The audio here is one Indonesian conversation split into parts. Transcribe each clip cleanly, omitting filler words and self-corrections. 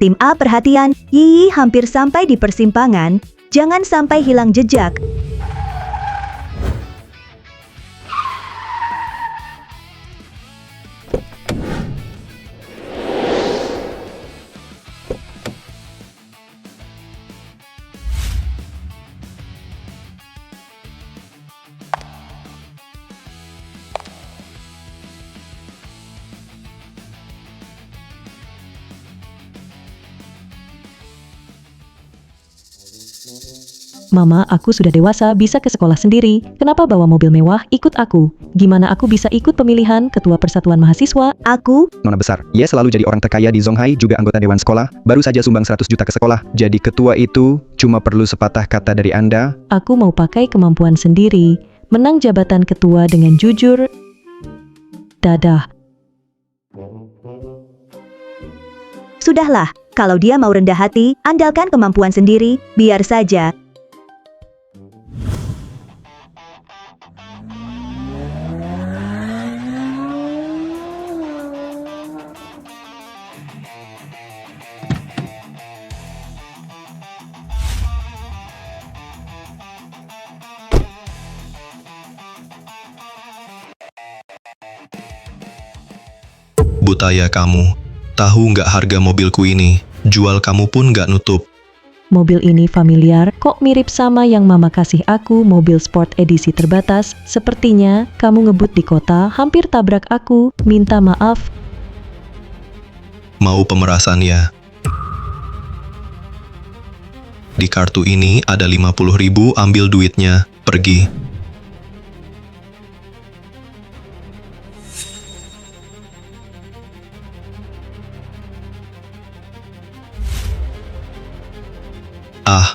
Tim A perhatian, Yiyi hampir sampai di persimpangan, jangan sampai hilang jejak. Mama, aku sudah dewasa, bisa ke sekolah sendiri. Kenapa bawa mobil mewah? Ikut aku. Gimana aku bisa ikut pemilihan ketua persatuan mahasiswa? Aku, Nona besar, ia selalu jadi orang terkaya di Zonghai, juga anggota dewan sekolah, baru saja sumbang 100 juta ke sekolah. Jadi ketua itu cuma perlu sepatah kata dari Anda. Aku mau pakai kemampuan sendiri. Menang jabatan ketua dengan jujur. Dadah. sudahlah, kalau dia mau rendah hati, andalkan kemampuan sendiri, biar saja. Butaya kamu, tahu nggak harga mobilku ini? Jual kamu pun nggak nutup. Mobil ini familiar, kok mirip sama yang mama kasih aku, mobil sport edisi terbatas. Sepertinya, kamu ngebut di kota, hampir tabrak aku, minta maaf. Mau pemerasan ya? Di kartu ini ada 50.000, ambil duitnya, pergi. Ah,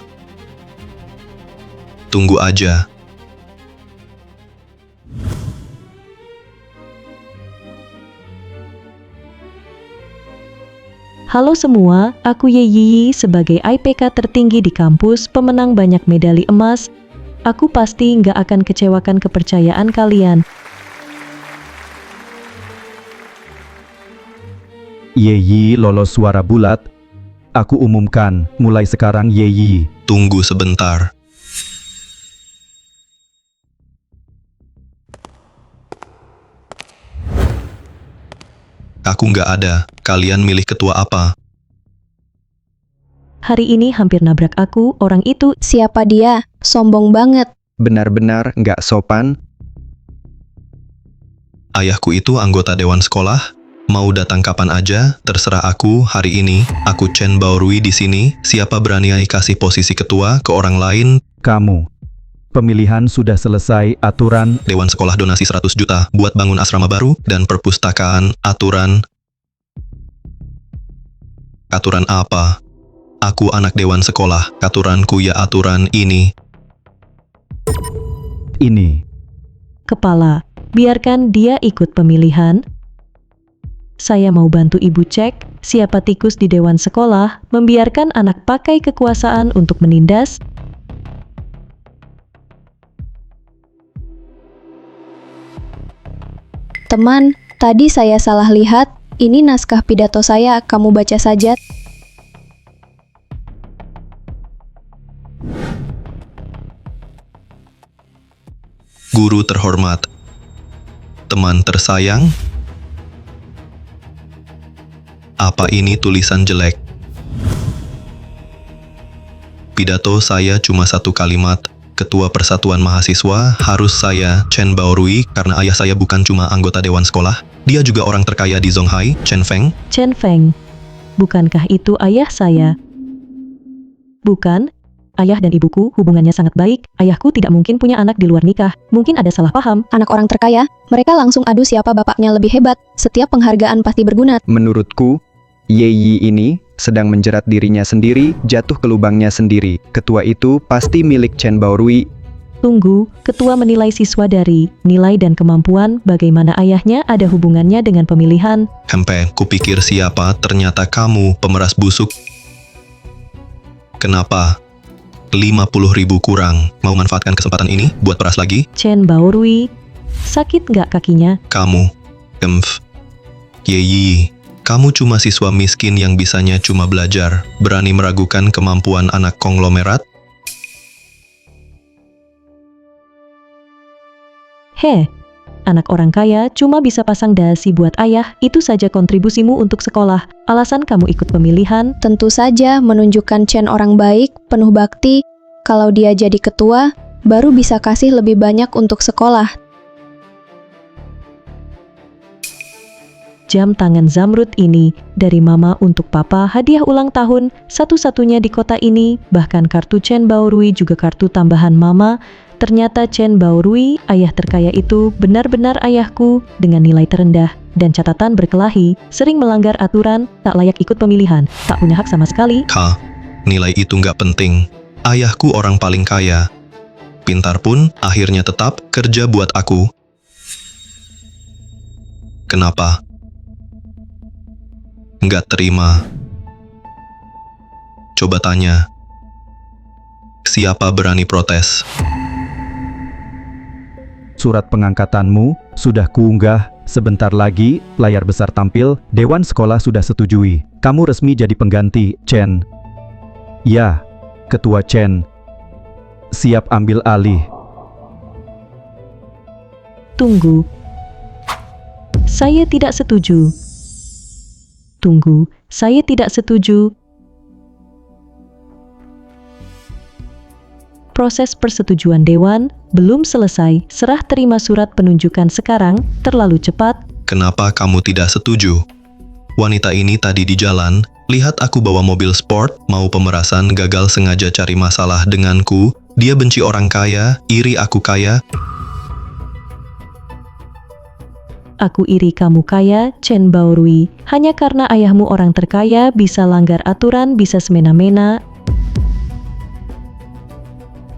tunggu aja. Halo semua, aku Yeyi sebagai IPK tertinggi di kampus, pemenang banyak medali emas. Aku pasti nggak akan kecewakan kepercayaan kalian. Yeyi lolos suara bulat. Aku umumkan, mulai sekarang Yeyi. Tunggu sebentar. Aku nggak ada. Kalian milih ketua apa? Hari ini hampir nabrak aku, orang itu. Siapa dia? Sombong banget. Benar-benar nggak sopan. Ayahku itu anggota dewan sekolah. Mau datang kapan aja, terserah aku. Hari ini, aku Chen Baorui di sini. Siapa berani kasih posisi ketua ke orang lain? Kamu. Pemilihan sudah selesai, aturan. Dewan sekolah donasi 100 juta buat bangun asrama baru dan perpustakaan. Aturan apa? Aku anak dewan sekolah. Aturanku ya aturan ini. Ini. Kepala, biarkan dia ikut pemilihan. Saya mau bantu ibu cek siapa tikus di dewan sekolah, membiarkan anak pakai kekuasaan untuk menindas. Teman, tadi saya salah lihat. Ini naskah pidato saya, kamu baca saja. Guru terhormat, teman tersayang, apa ini tulisan jelek? Pidato saya cuma satu kalimat. Ketua Persatuan Mahasiswa harus saya, Chen Baorui, karena ayah saya bukan cuma anggota dewan sekolah, dia juga orang terkaya di Zonghai, Chen Feng. Chen Feng, bukankah itu ayah saya? Bukan, ayah dan ibuku hubungannya sangat baik. Ayahku tidak mungkin punya anak di luar nikah. Mungkin ada salah paham. Anak orang terkaya, mereka langsung adu siapa bapaknya lebih hebat. Setiap penghargaan pasti berguna. Menurutku, Yeyi ini sedang menjerat dirinya sendiri, jatuh ke lubangnya sendiri. Ketua itu pasti milik Chen Baorui. Tunggu, ketua menilai siswa dari nilai dan kemampuan, bagaimana ayahnya ada hubungannya dengan pemilihan. Hempe, kupikir siapa, ternyata kamu, pemeras busuk. Kenapa? 50.000 kurang. Mau manfaatkan kesempatan ini buat peras lagi? Chen Baorui, sakit nggak kakinya? Kamu, Kempf, Yeyi, Kamu cuma siswa miskin yang bisanya cuma belajar. Berani meragukan kemampuan anak konglomerat? Heh, anak orang kaya cuma bisa pasang dasi buat ayah, itu saja kontribusimu untuk sekolah. Alasan kamu ikut pemilihan, Tentu saja menunjukkan Chen orang baik, penuh bakti. Kalau dia jadi ketua, baru bisa kasih lebih banyak untuk sekolah. jam tangan zamrud ini dari mama untuk papa, hadiah ulang tahun satu-satunya di kota ini. Bahkan kartu Chen Baorui juga kartu tambahan mama. Ternyata Chen Baorui, ayah terkaya itu benar-benar ayahku dengan nilai terendah dan catatan berkelahi, sering melanggar aturan, tak layak ikut pemilihan, tak punya hak sama sekali. Kak, nilai itu nggak penting. Ayahku orang paling kaya. Pintar pun akhirnya tetap kerja buat aku. Kenapa? Nggak terima. Coba tanya. Siapa berani protes? Surat pengangkatanmu sudah kuunggah. Sebentar lagi, layar besar tampil. Dewan sekolah sudah setujui. Kamu resmi jadi pengganti, Chen. Ya, Ketua Chen. Siap ambil alih. Tunggu. Saya tidak setuju. Tunggu, saya tidak setuju. Proses persetujuan dewan belum selesai. Serah terima surat penunjukan sekarang, terlalu cepat. Kenapa kamu tidak setuju? Wanita ini tadi di jalan, lihat aku bawa mobil sport, mau pemerasan, gagal sengaja cari masalah denganku. Dia benci orang kaya, iri aku kaya. Aku iri kamu kaya, Chen Baorui. Hanya karena ayahmu orang terkaya, bisa langgar aturan, bisa semena-mena.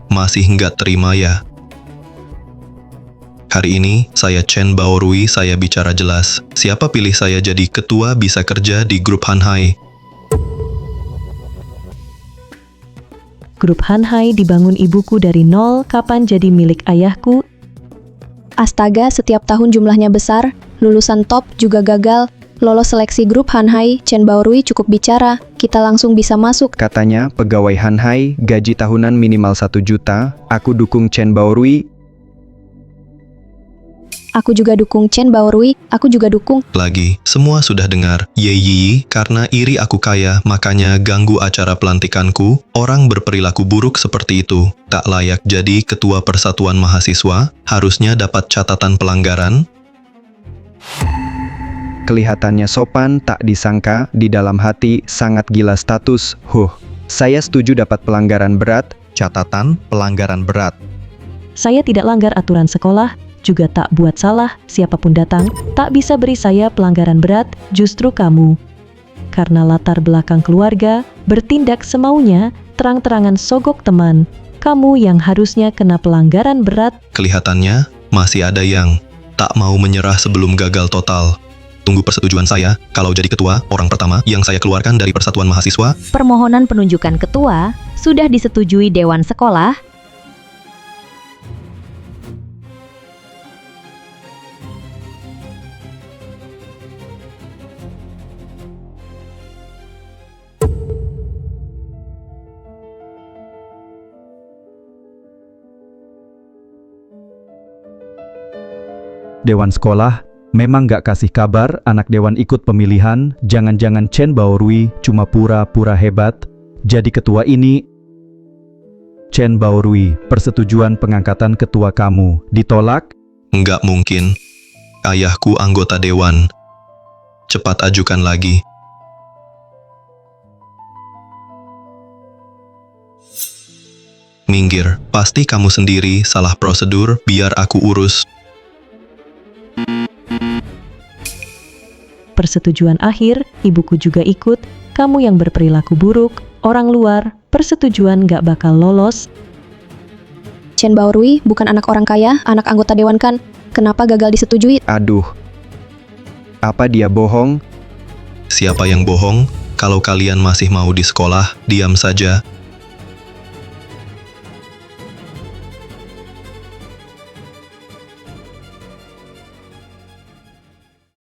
Masih nggak terima ya? Hari ini, saya Chen Baorui, saya bicara jelas. Siapa pilih saya jadi ketua bisa kerja di grup Hanhai. Grup Hanhai dibangun ibuku dari nol, kapan jadi milik ayahku? Astaga, setiap tahun jumlahnya besar, lulusan top juga gagal. Lolos seleksi grup Hanhai, Chen Baorui cukup bicara, kita langsung bisa masuk. Katanya pegawai Hanhai gaji tahunan minimal 1 juta. Aku dukung Chen Baorui. Aku juga dukung Chen Baorui, aku juga dukung. Lagi, semua sudah dengar. Yeyi, karena iri aku kaya, makanya ganggu acara pelantikanku. Orang berperilaku buruk seperti itu. Tak layak jadi ketua persatuan mahasiswa, harusnya dapat catatan pelanggaran. Kelihatannya sopan, tak disangka, di dalam hati sangat gila status. Saya setuju dapat pelanggaran berat. Catatan pelanggaran berat. Saya tidak langgar aturan sekolah, juga tak buat salah, siapapun datang, tak bisa beri saya pelanggaran berat, justru kamu. Karena latar belakang keluarga, bertindak semaunya, terang-terangan sogok teman, kamu yang harusnya kena pelanggaran berat. Kelihatannya, masih ada yang tak mau menyerah sebelum gagal total. Tunggu persetujuan saya, kalau jadi ketua, orang pertama yang saya keluarkan dari persatuan mahasiswa. Permohonan penunjukan ketua sudah disetujui Dewan Sekolah. Dewan sekolah memang nggak kasih kabar anak dewan ikut pemilihan. Jangan-jangan Chen Baorui cuma pura-pura hebat jadi ketua ini. Chen Baorui, persetujuan pengangkatan ketua kamu ditolak? Nggak mungkin. Ayahku anggota dewan. Cepat ajukan lagi. Minggir, pasti kamu sendiri salah prosedur, biar aku urus. Persetujuan akhir, ibuku juga ikut, kamu yang berperilaku buruk, orang luar, persetujuan gak bakal lolos. Chen Baorui bukan anak orang kaya, anak anggota dewan kan? Kenapa gagal disetujui? Aduh. Apa dia bohong? Siapa yang bohong? Kalau kalian masih mau di sekolah, diam saja.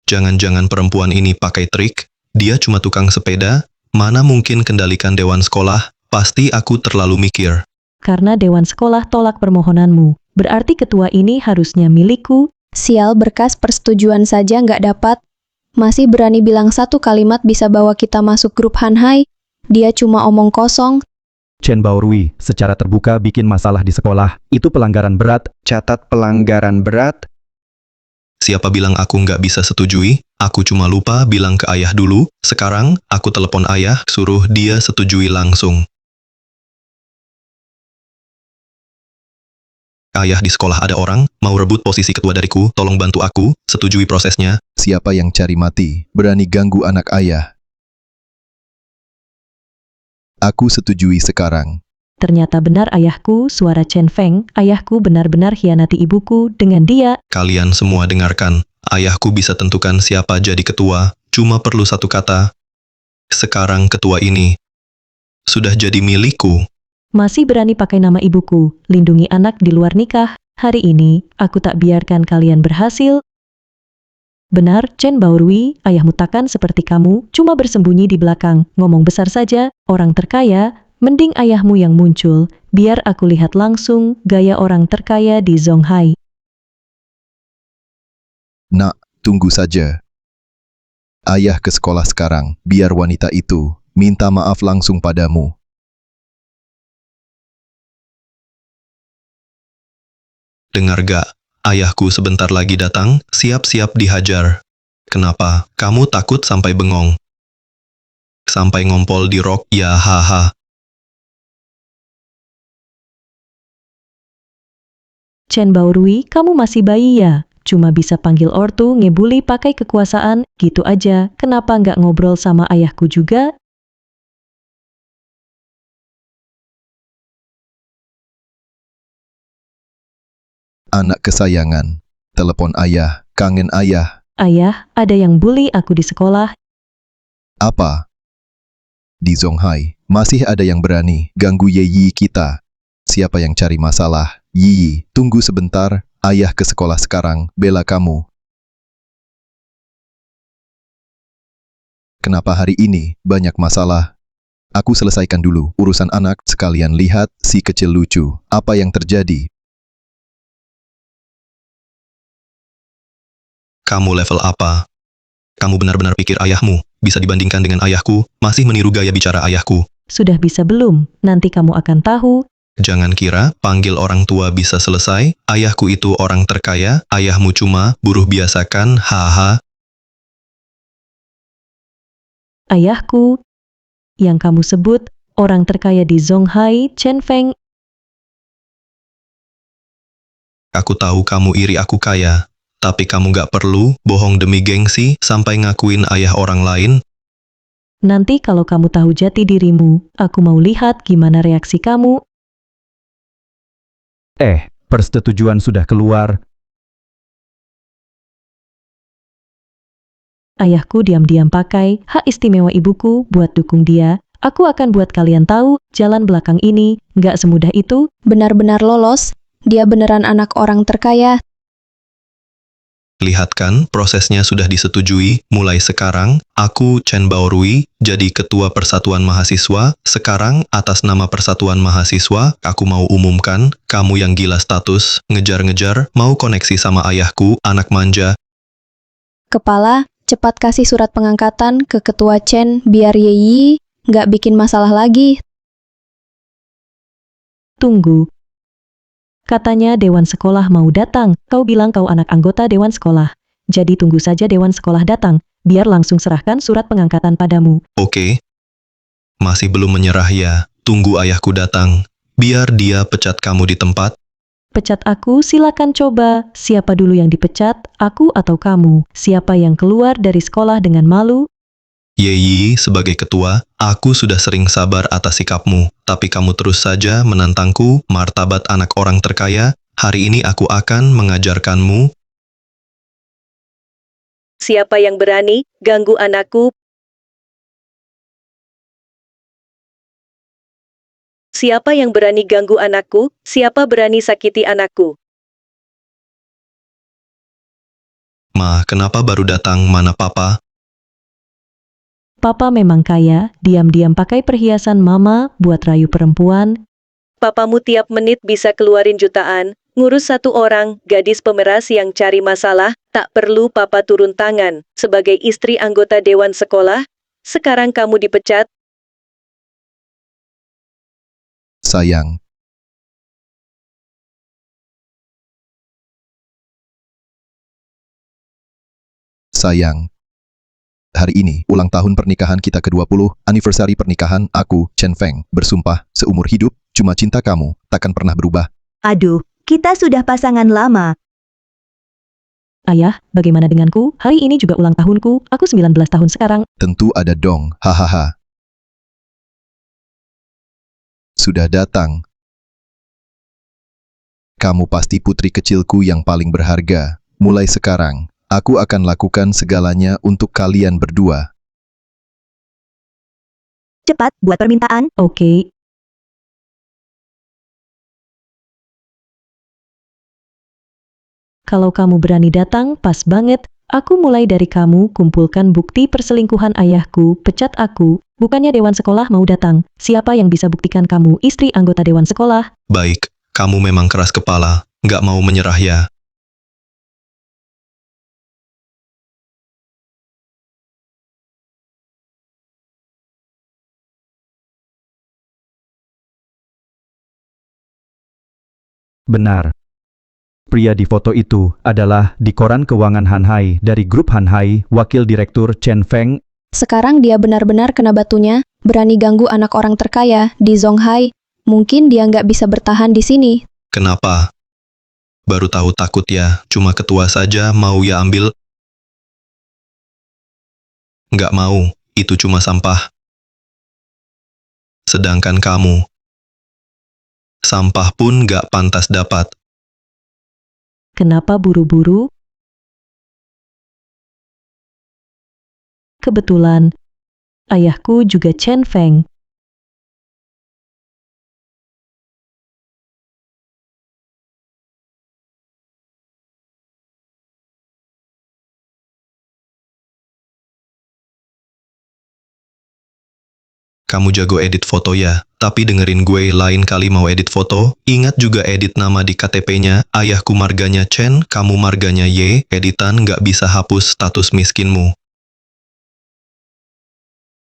Jangan-jangan perempuan ini pakai trik? Dia cuma tukang sepeda, mana mungkin kendalikan dewan sekolah, pasti aku terlalu mikir. Karena dewan sekolah tolak permohonanmu, berarti ketua ini harusnya milikku. Sial, berkas persetujuan saja nggak dapat. Masih berani bilang satu kalimat bisa bawa kita masuk grup Hanhai. Dia cuma omong kosong. Chen Baorui secara terbuka bikin masalah di sekolah. Itu pelanggaran berat. Catat pelanggaran berat. Siapa bilang aku nggak bisa setujui? Aku cuma lupa bilang ke ayah dulu. Sekarang, aku telepon ayah, suruh dia setujui langsung. Ayah, di sekolah ada orang, mau rebut posisi ketua dariku, tolong bantu aku, setujui prosesnya. Siapa yang cari mati, berani ganggu anak ayah? Aku setujui sekarang. Ternyata benar ayahku, suara Chen Feng. Ayahku benar-benar hianati ibuku dengan dia. Kalian semua dengarkan, ayahku bisa tentukan siapa jadi ketua, cuma perlu satu kata. Sekarang ketua ini sudah jadi milikku. Masih berani pakai nama ibuku, lindungi anak di luar nikah. Hari ini, aku tak biarkan kalian berhasil. Benar, Chen Baorui, ayahmu takkan seperti kamu, cuma bersembunyi di belakang, ngomong besar saja, orang terkaya, mending ayahmu yang muncul, biar aku lihat langsung gaya orang terkaya di Zonghai. Nak, tunggu saja. Ayah ke sekolah sekarang, biar wanita itu minta maaf langsung padamu. Dengar gak? Ayahku sebentar lagi datang, siap-siap dihajar. Kenapa? Kamu takut sampai bengong? Sampai ngompol di rok, ya haha. Chen Baorui, kamu masih bayi ya? Cuma bisa panggil ortu, ngebully pakai kekuasaan, gitu aja. Kenapa nggak ngobrol sama ayahku juga? Anak kesayangan, telepon ayah, kangen ayah. Ayah, ada yang bully aku di sekolah. Apa? Di Zonghai, masih ada yang berani ganggu Yeyi kita. Siapa yang cari masalah? Yi, tunggu sebentar, ayah ke sekolah sekarang, bela kamu. Kenapa hari ini banyak masalah? Aku selesaikan dulu urusan anak, sekalian lihat si kecil lucu. Apa yang terjadi? Kamu level apa? Kamu benar-benar pikir ayahmu bisa dibandingkan dengan ayahku, masih meniru gaya bicara ayahku. Sudah bisa belum? Nanti kamu akan tahu. Jangan kira panggil orang tua bisa selesai, ayahku itu orang terkaya, ayahmu cuma buruh biasa kan, haha. Ayahku, yang kamu sebut, orang terkaya di Zonghai, Chen Feng. Aku tahu kamu iri aku kaya, tapi kamu gak perlu bohong demi gengsi sampai ngakuin ayah orang lain. Nanti kalau kamu tahu jati dirimu, aku mau lihat gimana reaksi kamu. Persetujuan sudah keluar. Ayahku diam-diam pakai hak istimewa ibuku buat dukung dia. Aku akan buat kalian tahu, jalan belakang ini nggak semudah itu. Benar-benar lolos. Dia beneran anak orang terkaya. Lihat kan, prosesnya sudah disetujui. Mulai sekarang, aku, Chen Baorui, jadi ketua Persatuan Mahasiswa. Sekarang, atas nama Persatuan Mahasiswa, aku mau umumkan, kamu yang gila status, ngejar-ngejar, mau koneksi sama ayahku, anak manja. Kepala, cepat kasih surat pengangkatan ke ketua Chen biar Yeyi nggak bikin masalah lagi. Tunggu. Katanya Dewan Sekolah mau datang. Kau bilang kau anak anggota Dewan Sekolah. Jadi tunggu saja Dewan Sekolah datang. Biar langsung serahkan surat pengangkatan padamu. Oke. Masih belum menyerah ya, tunggu ayahku datang. Biar dia pecat kamu di tempat. Pecat aku, silakan coba. Siapa dulu yang dipecat, aku atau kamu? Siapa yang keluar dari sekolah dengan malu? Yeyi, sebagai ketua, aku sudah sering sabar atas sikapmu, tapi kamu terus saja menantangku, martabat anak orang terkaya. Hari ini aku akan mengajarkanmu. Siapa yang berani ganggu anakku? Siapa yang berani ganggu anakku? Siapa berani sakiti anakku? Ma, kenapa baru datang? Mana papa? Papa memang kaya, diam-diam pakai perhiasan mama buat rayu perempuan. Papamu tiap menit bisa keluarin jutaan, ngurus satu orang, gadis pemeras yang cari masalah, tak perlu papa turun tangan. Sebagai istri anggota dewan sekolah, sekarang kamu dipecat. Sayang, sayang. Hari ini, ulang tahun pernikahan kita ke-20, anniversary pernikahan aku, Chen Feng, bersumpah, seumur hidup, cuma cinta kamu, takkan pernah berubah. Aduh, kita sudah pasangan lama. Ayah, bagaimana denganku? Hari ini juga ulang tahunku, aku 19 tahun sekarang. Tentu ada dong, hahaha. Sudah datang. Kamu pasti putri kecilku yang paling berharga. Mulai sekarang, aku akan lakukan segalanya untuk kalian berdua. Cepat, buat permintaan. Oke. Kalau kamu berani datang, pas banget. Aku mulai dari kamu, kumpulkan bukti perselingkuhan ayahku, pecat aku. Bukannya dewan sekolah mau datang. Siapa yang bisa buktikan kamu istri anggota dewan sekolah? Baik, kamu memang keras kepala, nggak mau menyerah ya. Benar. Pria di foto itu adalah di koran keuangan Hanhai dari grup Hanhai, wakil direktur Chen Feng. Sekarang dia benar-benar kena batunya, berani ganggu anak orang terkaya di Zonghai. Mungkin dia nggak bisa bertahan di sini. Kenapa? Baru tahu takut ya, cuma ketua saja mau ya ambil. Nggak mau, itu cuma sampah. Sedangkan kamu, sampah pun nggak pantas dapat. Kenapa buru-buru? Kebetulan, ayahku juga Chen Feng. Kamu jago edit foto ya, tapi dengerin gue lain kali mau edit foto, ingat juga edit nama di KTP-nya, ayahku marganya Chen, kamu marganya Y, editan nggak bisa hapus status miskinmu.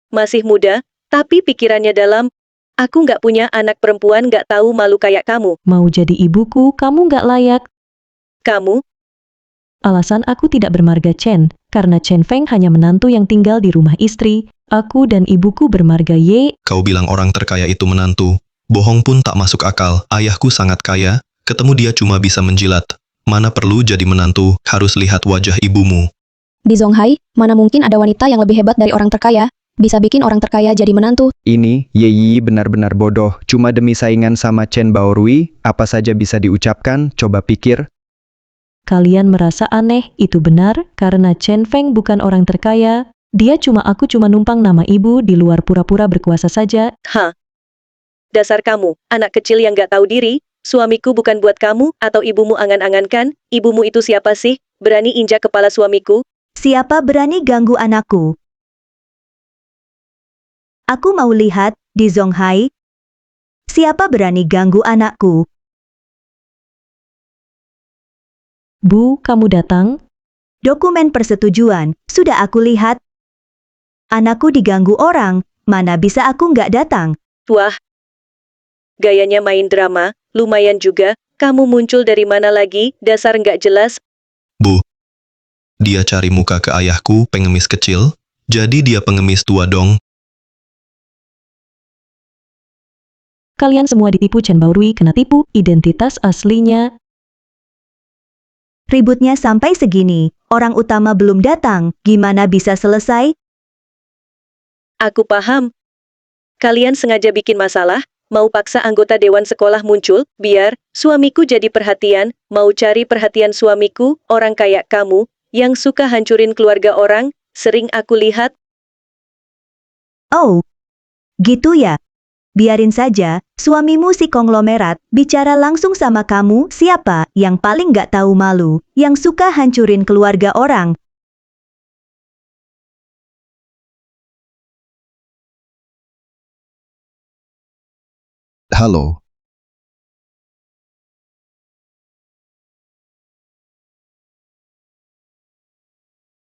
Masih muda, tapi pikirannya dalam. Aku nggak punya anak perempuan nggak tahu malu kayak kamu. Mau jadi ibuku, kamu nggak layak. Kamu, Alasan aku tidak bermarga Chen, karena Chen Feng hanya menantu yang tinggal di rumah istri. Aku dan ibuku bermarga Y. Kau bilang orang terkaya itu menantu. Bohong pun tak masuk akal, ayahku sangat kaya, ketemu dia cuma bisa menjilat. Mana perlu jadi menantu, harus lihat wajah ibumu. Di Zonghai, mana mungkin ada wanita yang lebih hebat dari orang terkaya? Bisa bikin orang terkaya jadi menantu. Ini, Yeyi benar-benar bodoh. Cuma demi saingan sama Chen Baorui, apa saja bisa diucapkan, coba pikir. Kalian merasa aneh, itu benar, karena Chen Feng bukan orang terkaya. Aku cuma numpang nama ibu di luar pura-pura berkuasa saja. hah? Dasar kamu, anak kecil yang nggak tahu diri. Suamiku bukan buat kamu, atau ibumu angan-angankan. Ibumu itu siapa sih? Berani injak kepala suamiku? Siapa berani ganggu anakku? Aku mau lihat, di Zonghai. Siapa berani ganggu anakku? Bu, kamu datang? Dokumen persetujuan, sudah aku lihat. Anakku diganggu orang, mana bisa aku nggak datang? Wah, gayanya main drama, lumayan juga. Kamu muncul dari mana lagi, dasar nggak jelas. Bu, dia cari muka ke ayahku, pengemis kecil, jadi dia pengemis tua dong. Kalian semua ditipu. Chen Baorui kena tipu, identitas aslinya. Ributnya sampai segini, orang utama belum datang, gimana bisa selesai? Aku paham. Kalian sengaja bikin masalah, mau paksa anggota dewan sekolah muncul, biar suamiku jadi perhatian, mau cari perhatian suamiku, orang kayak kamu, yang suka hancurin keluarga orang, sering aku lihat. Oh, gitu ya. Biarin saja, suamimu si konglomerat, bicara langsung sama kamu, siapa yang paling nggak tahu malu, yang suka hancurin keluarga orang. Halo.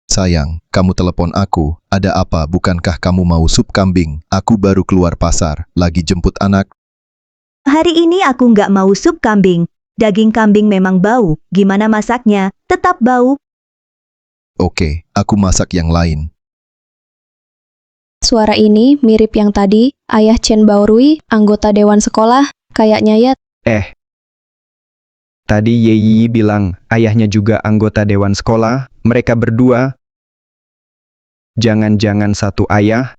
Sayang, kamu telepon aku. Ada apa? Bukankah kamu mau sup kambing? Aku baru keluar pasar, lagi jemput anak. Hari ini aku nggak mau sup kambing. Daging kambing memang bau. Gimana masaknya? Tetap bau. Oke, aku masak yang lain. Suara ini mirip yang tadi, ayah Chen Baorui, anggota dewan sekolah, kayaknya ya. Tadi Ye Yi bilang ayahnya juga anggota dewan sekolah, mereka berdua. Jangan-jangan satu ayah?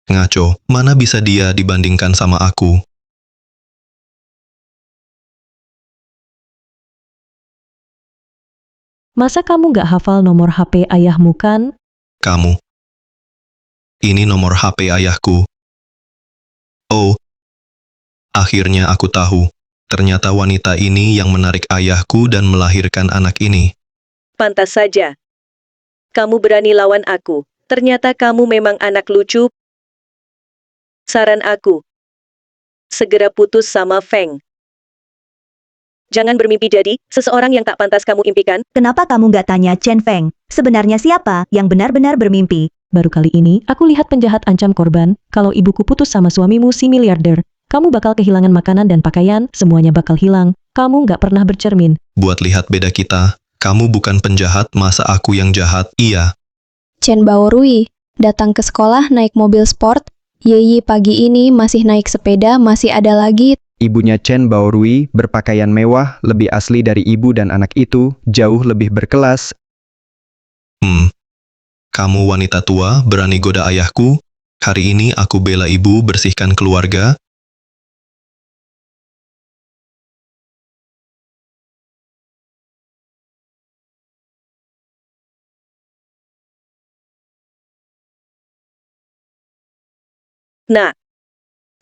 Ngaco, mana bisa dia dibandingkan sama aku? Masa kamu gak hafal nomor HP ayahmu kan? Kamu. Ini nomor HP ayahku. Oh, akhirnya aku tahu. Ternyata wanita ini yang menarik ayahku dan melahirkan anak ini. Pantas saja. Kamu berani lawan aku. Ternyata kamu memang anak lucu. Saran aku. Segera putus sama Feng. Jangan bermimpi jadi seseorang yang tak pantas kamu impikan. Kenapa kamu nggak tanya Chen Feng? Sebenarnya siapa yang benar-benar bermimpi? Baru kali ini, aku lihat penjahat ancam korban, kalau ibuku putus sama suamimu si miliarder. Kamu bakal kehilangan makanan dan pakaian, semuanya bakal hilang. Kamu nggak pernah bercermin. Buat lihat beda kita, kamu bukan penjahat, masa aku yang jahat? Iya. Chen Baorui datang ke sekolah naik mobil sport. Ye Yi pagi ini masih naik sepeda, masih ada lagi. Ibunya Chen Baorui berpakaian mewah, lebih asli dari ibu dan anak itu, jauh lebih berkelas. Kamu wanita tua, berani goda ayahku? Hari ini aku bela ibu, bersihkan keluarga. Nah,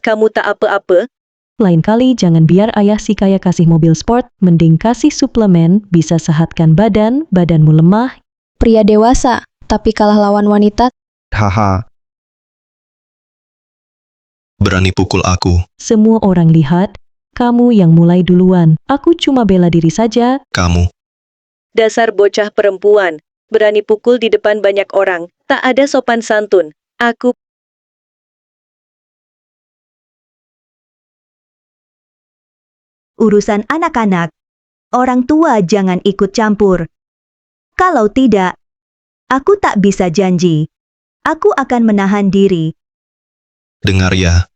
kamu tak apa-apa? Lain kali jangan biar ayah si kaya kasih mobil sport, mending kasih suplemen, bisa sehatkan badan, badanmu lemah. Pria dewasa, tapi kalah lawan wanita. Haha, Berani pukul aku. Semua orang lihat, kamu yang mulai duluan. Aku cuma bela diri saja. Kamu. Dasar bocah perempuan. Berani pukul di depan banyak orang. Tak ada sopan santun. Aku Urusan anak-anak. Orang tua jangan ikut campur. Kalau tidak, aku tak bisa janji. Aku akan menahan diri. Dengar ya.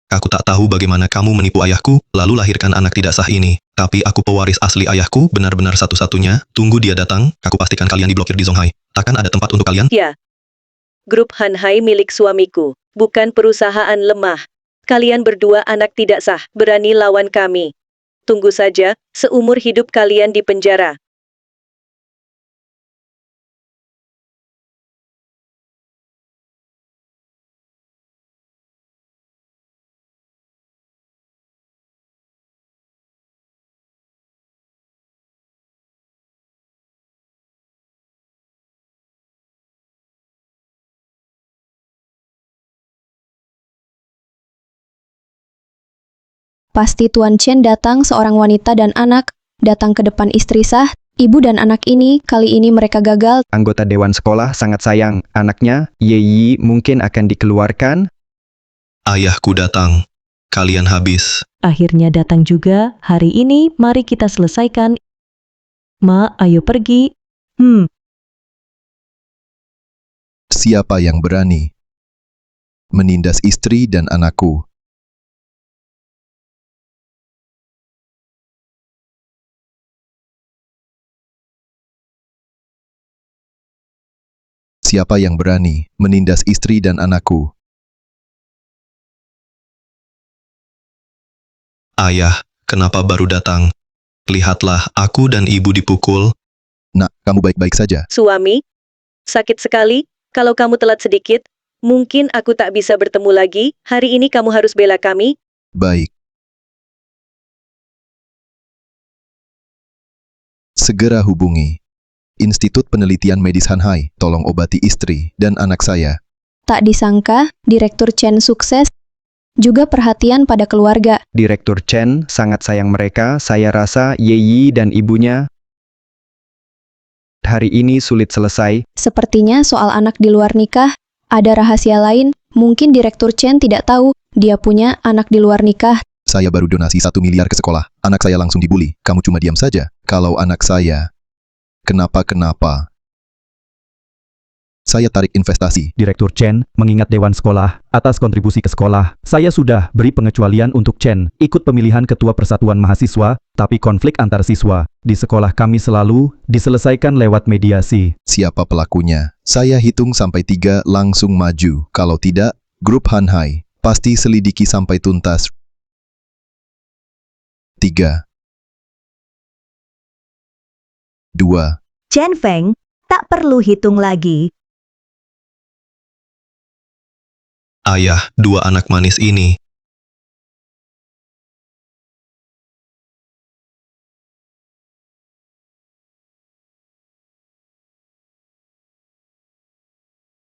Aku tak tahu bagaimana kamu menipu ayahku, lalu lahirkan anak tidak sah ini. Tapi aku pewaris asli ayahku, benar-benar satu-satunya. Tunggu dia datang, aku pastikan kalian diblokir di Zonghai. Takkan ada tempat untuk kalian? Ya. Grup Hanhai milik suamiku. Bukan perusahaan lemah. Kalian berdua anak tidak sah. Berani lawan kami. Tunggu saja, seumur hidup kalian di penjara. Pasti Tuan Chen datang, seorang wanita dan anak, datang ke depan istri sah, ibu dan anak ini, kali ini mereka gagal. anggota dewan sekolah sangat sayang anaknya, Ye Yi mungkin akan dikeluarkan. Ayahku datang. Kalian habis. Akhirnya datang juga, hari ini mari kita selesaikan. Ma, ayo pergi. Siapa yang berani menindas istri dan anakku? Siapa yang berani menindas istri dan anakku? Ayah, kenapa baru datang? Lihatlah, aku dan ibu dipukul. Nak, kamu baik-baik saja? Suami, sakit sekali. Kalau kamu telat sedikit, mungkin aku tak bisa bertemu lagi. Hari ini kamu harus bela kami. Baik. Segera hubungi Institut Penelitian Medis Hanhai, tolong obati istri dan anak saya. Tak disangka, Direktur Chen sukses. juga perhatian pada keluarga. Direktur Chen sangat sayang mereka. Saya rasa Yeyi dan ibunya hari ini sulit selesai. Sepertinya soal anak di luar nikah, ada rahasia lain. Mungkin Direktur Chen tidak tahu dia punya anak di luar nikah. Saya baru donasi 1 miliar ke sekolah. Anak saya langsung dibully. Kamu cuma diam saja. Kalau anak saya, kenapa? Saya tarik investasi. Direktur Chen mengingat Dewan Sekolah atas kontribusi ke sekolah. Saya sudah beri pengecualian untuk Chen ikut pemilihan ketua persatuan mahasiswa, tapi konflik antar siswa di sekolah kami selalu diselesaikan lewat mediasi. Siapa pelakunya? Saya hitung sampai 3 langsung maju. Kalau tidak, grup Hanhai pasti selidiki sampai tuntas. 3, 2, Chen Feng, tak perlu hitung lagi. Ayah, 2 anak manis ini.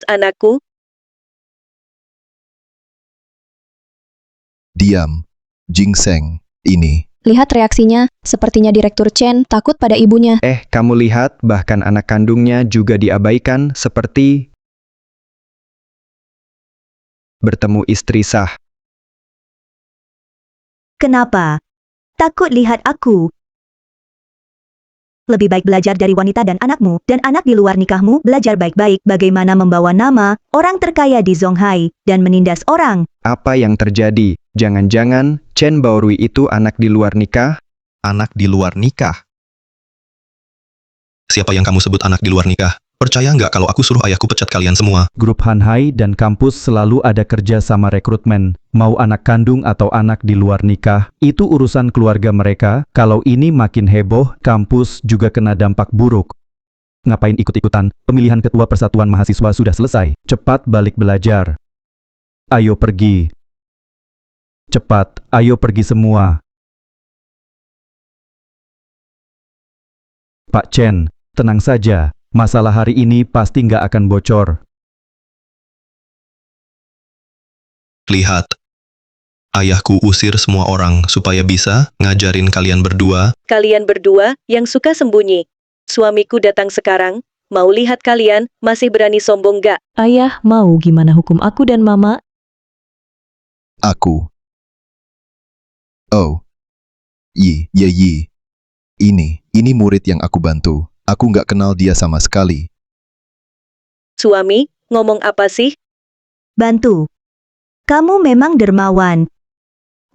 Anakku, diam. Gingseng, ini. Lihat reaksinya, sepertinya Direktur Chen takut pada ibunya. Kamu lihat, bahkan anak kandungnya juga diabaikan seperti bertemu istri sah. Kenapa? Takut lihat aku? Lebih baik belajar dari wanita dan anakmu, dan anak di luar nikahmu belajar baik-baik bagaimana membawa nama orang terkaya di Zonghai dan menindas orang. Apa yang terjadi? Jangan-jangan Chen Baorui itu anak di luar nikah? Anak di luar nikah. Siapa yang kamu sebut anak di luar nikah? Percaya nggak kalau aku suruh ayahku pecat kalian semua? Grup Hanhai dan kampus selalu ada kerja sama rekrutmen. Mau anak kandung atau anak di luar nikah, itu urusan keluarga mereka. Kalau ini makin heboh, kampus juga kena dampak buruk. Ngapain ikut-ikutan? Pemilihan ketua persatuan mahasiswa sudah selesai. Cepat balik belajar. Ayo pergi. Cepat, ayo pergi semua. Pak Chen, tenang saja. Masalah hari ini pasti nggak akan bocor. Lihat. Ayahku usir semua orang supaya bisa ngajarin kalian berdua. kalian berdua yang suka sembunyi. Suamiku datang sekarang, mau lihat kalian masih berani sombong gak? Ayah mau gimana hukum aku dan mama? Aku. Oh. Yeyi. Ini murid yang aku bantu. Aku nggak kenal dia sama sekali. Suami, ngomong apa sih? Bantu. Kamu memang dermawan.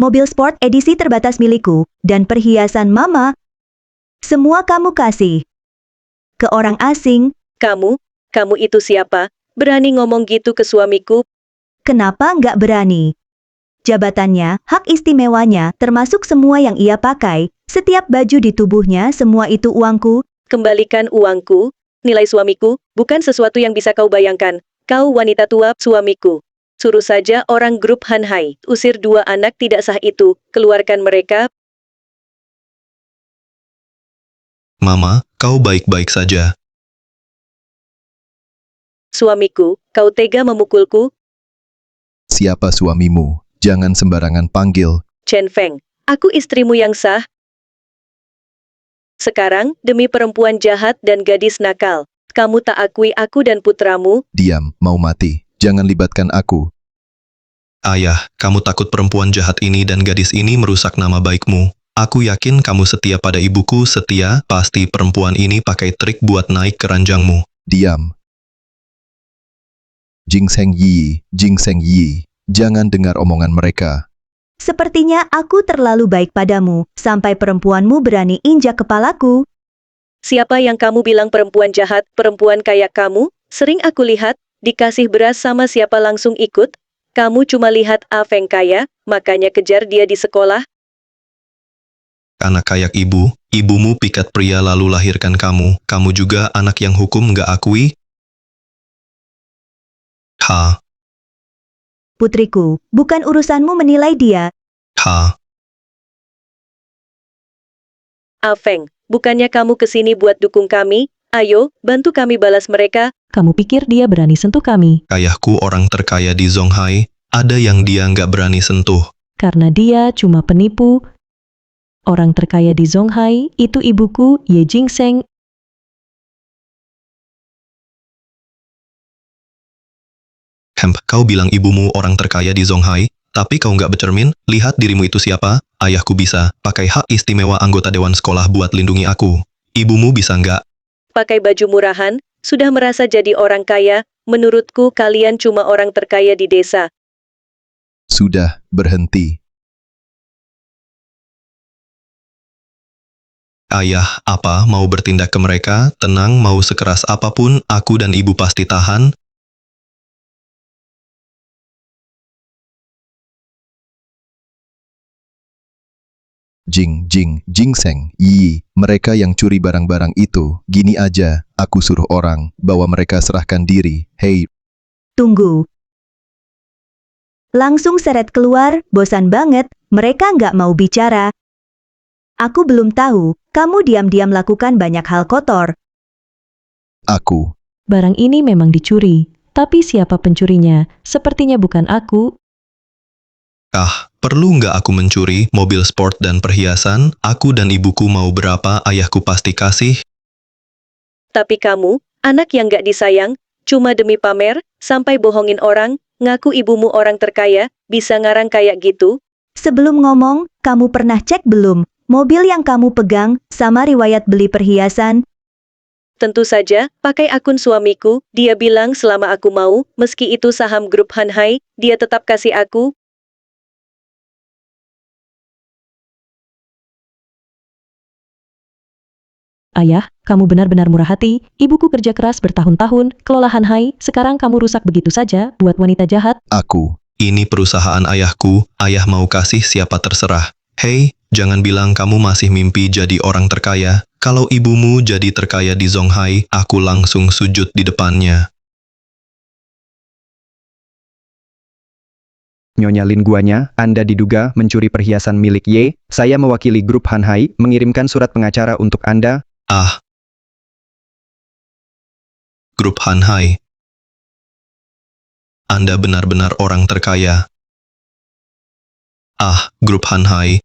Mobil sport edisi terbatas milikku, dan perhiasan mama. Semua kamu kasih. Ke orang asing. Kamu itu siapa? Berani ngomong gitu ke suamiku? Kenapa nggak berani? Jabatannya, hak istimewanya, termasuk semua yang ia pakai, setiap baju di tubuhnya, semua itu uangku. Kembalikan uangku. Nilai suamiku, bukan sesuatu yang bisa kau bayangkan. Kau wanita tua, suamiku. Suruh saja orang grup Hanhai, usir 2 anak tidak sah itu, keluarkan mereka. Mama, kau baik-baik saja. Suamiku, kau tega memukulku? Siapa suamimu? Jangan sembarangan panggil. Chen Feng, aku istrimu yang sah. Sekarang, demi perempuan jahat dan gadis nakal, kamu tak akui aku dan putramu? Diam, mau mati. Jangan libatkan aku. Ayah, kamu takut perempuan jahat ini dan gadis ini merusak nama baikmu. Aku yakin kamu setia pada ibuku, setia, pasti perempuan ini pakai trik buat naik ke ranjangmu. Diam. Gingseng Yi. Jangan dengar omongan mereka. Sepertinya aku terlalu baik padamu, sampai perempuanmu berani injak kepalaku. Siapa yang kamu bilang perempuan jahat, perempuan kayak kamu? Sering aku lihat, dikasih beras sama siapa langsung ikut. Kamu cuma lihat A Feng kaya, makanya kejar dia di sekolah. Anak kayak ibumu pikat pria lalu lahirkan kamu. Kamu juga anak yang hukum nggak akui? Putriku, bukan urusanmu menilai dia. A Feng, bukannya kamu kesini buat dukung kami? Ayo, bantu kami balas mereka. Kamu pikir dia berani sentuh kami? Ayahku orang terkaya di Zonghai, ada yang dia nggak berani sentuh. Karena dia cuma penipu. Orang terkaya di Zonghai itu ibuku, Ye Jingseng. Kau bilang ibumu orang terkaya di Zonghai, tapi kau nggak bercermin, lihat dirimu itu siapa? Ayahku bisa pakai hak istimewa anggota dewan sekolah buat lindungi aku. Ibumu bisa nggak? Pakai baju murahan, sudah merasa jadi orang kaya, menurutku kalian cuma orang terkaya di desa. Sudah, berhenti. Ayah, apa mau bertindak ke mereka? Tenang, mau sekeras apapun, aku dan ibu pasti tahan. Jingseng, Yi, mereka yang curi barang-barang itu, gini aja, aku suruh orang, bawa mereka serahkan diri, hei. Tunggu. Langsung seret keluar, bosan banget, mereka nggak mau bicara. Aku belum tahu, kamu diam-diam lakukan banyak hal kotor. Aku, Barang ini memang dicuri, tapi siapa pencurinya? Sepertinya bukan aku. Perlu nggak aku mencuri mobil sport dan perhiasan? Aku dan ibuku mau berapa, ayahku pasti kasih. Tapi kamu, anak yang nggak disayang, cuma demi pamer, sampai bohongin orang, ngaku ibumu orang terkaya, bisa ngarang kayak gitu? Sebelum ngomong, kamu pernah cek belum? Mobil yang kamu pegang, sama riwayat beli perhiasan? Tentu saja, pakai akun suamiku, dia bilang selama aku mau, meski itu saham grup Hanhai, dia tetap kasih aku. Ayah, kamu benar-benar murah hati. Ibuku kerja keras bertahun-tahun, kelola Hanhai, sekarang kamu rusak begitu saja buat wanita jahat. aku, Ini perusahaan ayahku, ayah mau kasih siapa terserah. Hei, jangan bilang kamu masih mimpi jadi orang terkaya. Kalau ibumu jadi terkaya di Zonghai, aku langsung sujud di depannya. Nyonya Lin Guanya, Anda diduga mencuri perhiasan milik Ye. Saya mewakili grup Hanhai, mengirimkan surat pengacara untuk Anda. Grup Hanhai. Anda benar-benar orang terkaya. Grup Hanhai.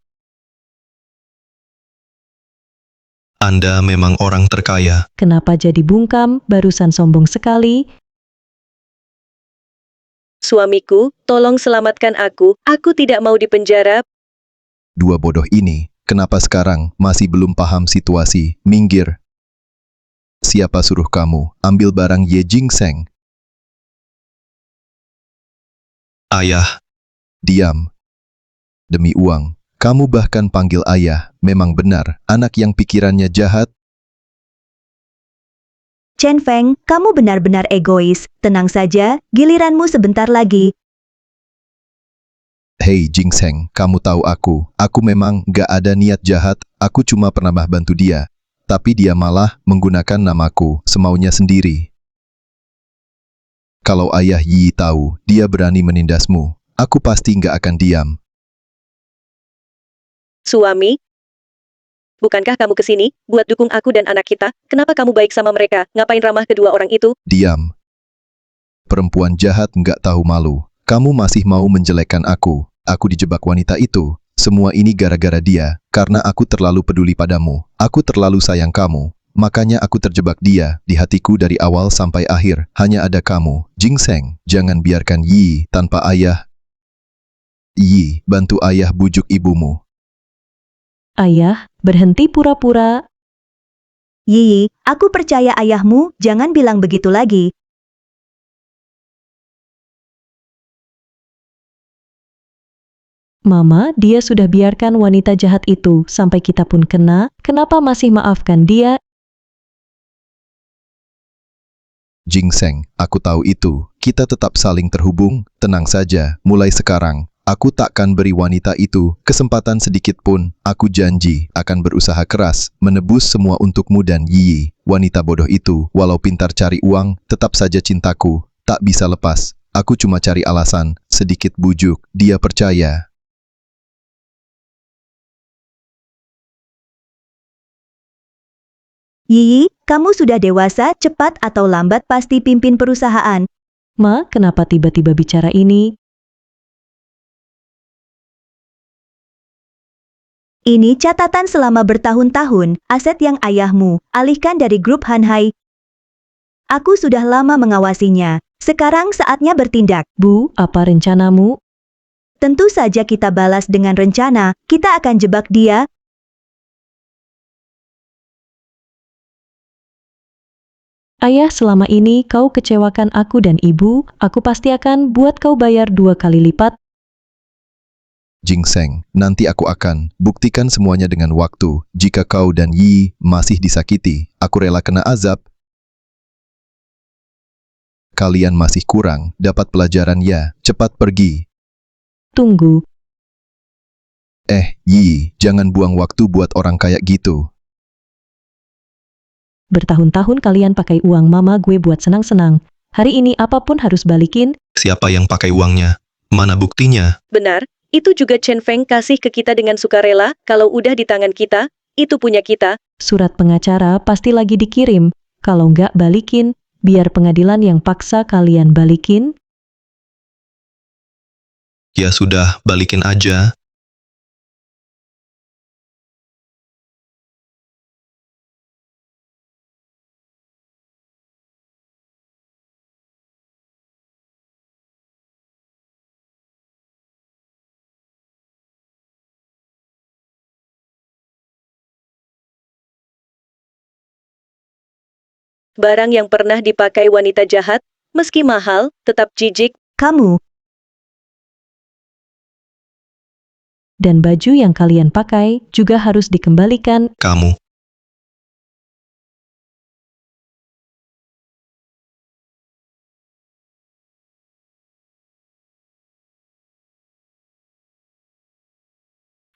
Anda memang orang terkaya. Kenapa jadi bungkam, barusan sombong sekali? Suamiku, tolong selamatkan aku tidak mau dipenjara. dua bodoh ini, kenapa sekarang masih belum paham situasi, minggir. Siapa suruh kamu ambil barang Ye Jingseng? Ayah, Diam. Demi uang, kamu bahkan panggil ayah, memang benar, anak yang pikirannya jahat. Chen Feng, kamu benar-benar egois. Tenang saja, giliranmu sebentar lagi. Hei Jingseng, kamu tahu aku memang gak ada niat jahat, aku cuma pernah bantu dia. Tapi dia malah menggunakan namaku, semaunya sendiri. Kalau ayah Yi tahu, dia berani menindasmu, aku pasti gak akan diam. Suami, bukankah kamu kesini, buat dukung aku dan anak kita? Kenapa kamu baik sama mereka? Ngapain ramah kedua orang itu? Diam. Perempuan jahat nggak tahu malu. Kamu masih mau menjelekkan aku. Aku dijebak wanita itu. Semua ini gara-gara dia, karena aku terlalu peduli padamu. Aku terlalu sayang kamu. Makanya aku terjebak dia, di hatiku dari awal sampai akhir. Hanya ada kamu, Jingseng. Jangan biarkan Yi tanpa ayah. Yi, bantu ayah bujuk ibumu. Ayah, berhenti pura-pura. Yi, aku percaya ayahmu, jangan bilang begitu lagi. Mama, dia sudah biarkan wanita jahat itu, sampai kita pun kena, kenapa masih maafkan dia? Jingseng, aku tahu itu. Kita tetap saling terhubung, tenang saja, mulai sekarang. Aku takkan beri wanita itu kesempatan sedikit pun. Aku janji akan berusaha keras, menebus semua untukmu dan Yi. Wanita bodoh itu, walau pintar cari uang, tetap saja cintaku. Tak bisa lepas. Aku cuma cari alasan, sedikit bujuk, dia percaya. Yi, kamu sudah dewasa, cepat atau lambat pasti pimpin perusahaan. Ma, kenapa tiba-tiba bicara ini? Ini catatan selama bertahun-tahun, aset yang ayahmu alihkan dari grup Hanhai. Aku sudah lama mengawasinya. Sekarang saatnya bertindak. Bu, apa rencanamu? Tentu saja kita balas dengan rencana. Kita akan jebak dia. Ayah, selama ini kau kecewakan aku dan ibu, aku pasti akan buat kau bayar 2 kali lipat. Gingseng, nanti aku akan buktikan semuanya dengan waktu. Jika kau dan Yi masih disakiti, aku rela kena azab. Kalian masih kurang, dapat pelajaran ya, cepat pergi. Tunggu, Yi, jangan buang waktu buat orang kayak gitu. bertahun-tahun kalian pakai uang mama gue buat senang-senang. Hari ini apapun harus balikin. Siapa yang pakai uangnya? Mana buktinya? Benar, itu juga Chen Feng kasih ke kita dengan sukarela, kalau udah di tangan kita, itu punya kita. Surat pengacara pasti lagi dikirim. Kalau nggak balikin, biar pengadilan yang paksa kalian balikin. Ya sudah, balikin aja. Barang yang pernah dipakai wanita jahat, meski mahal, tetap jijik. Kamu, Dan baju yang kalian pakai juga harus dikembalikan. Kamu.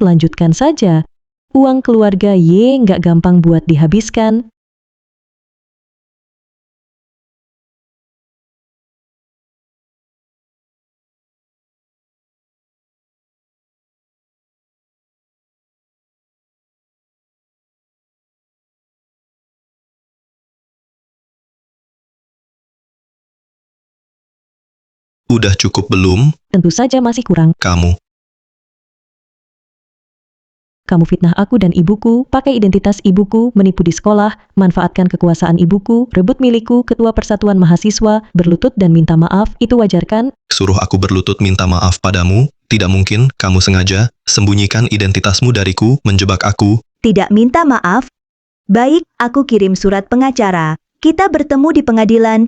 Lanjutkan saja. Uang keluarga Y nggak gampang buat dihabiskan. Udah cukup belum? Tentu saja masih kurang. Kamu. Kamu fitnah aku dan ibuku, pakai identitas ibuku, menipu di sekolah, manfaatkan kekuasaan ibuku, rebut milikku, ketua persatuan mahasiswa, berlutut dan minta maaf, itu wajar kan? Suruh aku berlutut minta maaf padamu? Tidak mungkin, kamu sengaja sembunyikan identitasmu dariku, menjebak aku. tidak minta maaf. Baik, aku kirim surat pengacara. Kita bertemu di pengadilan.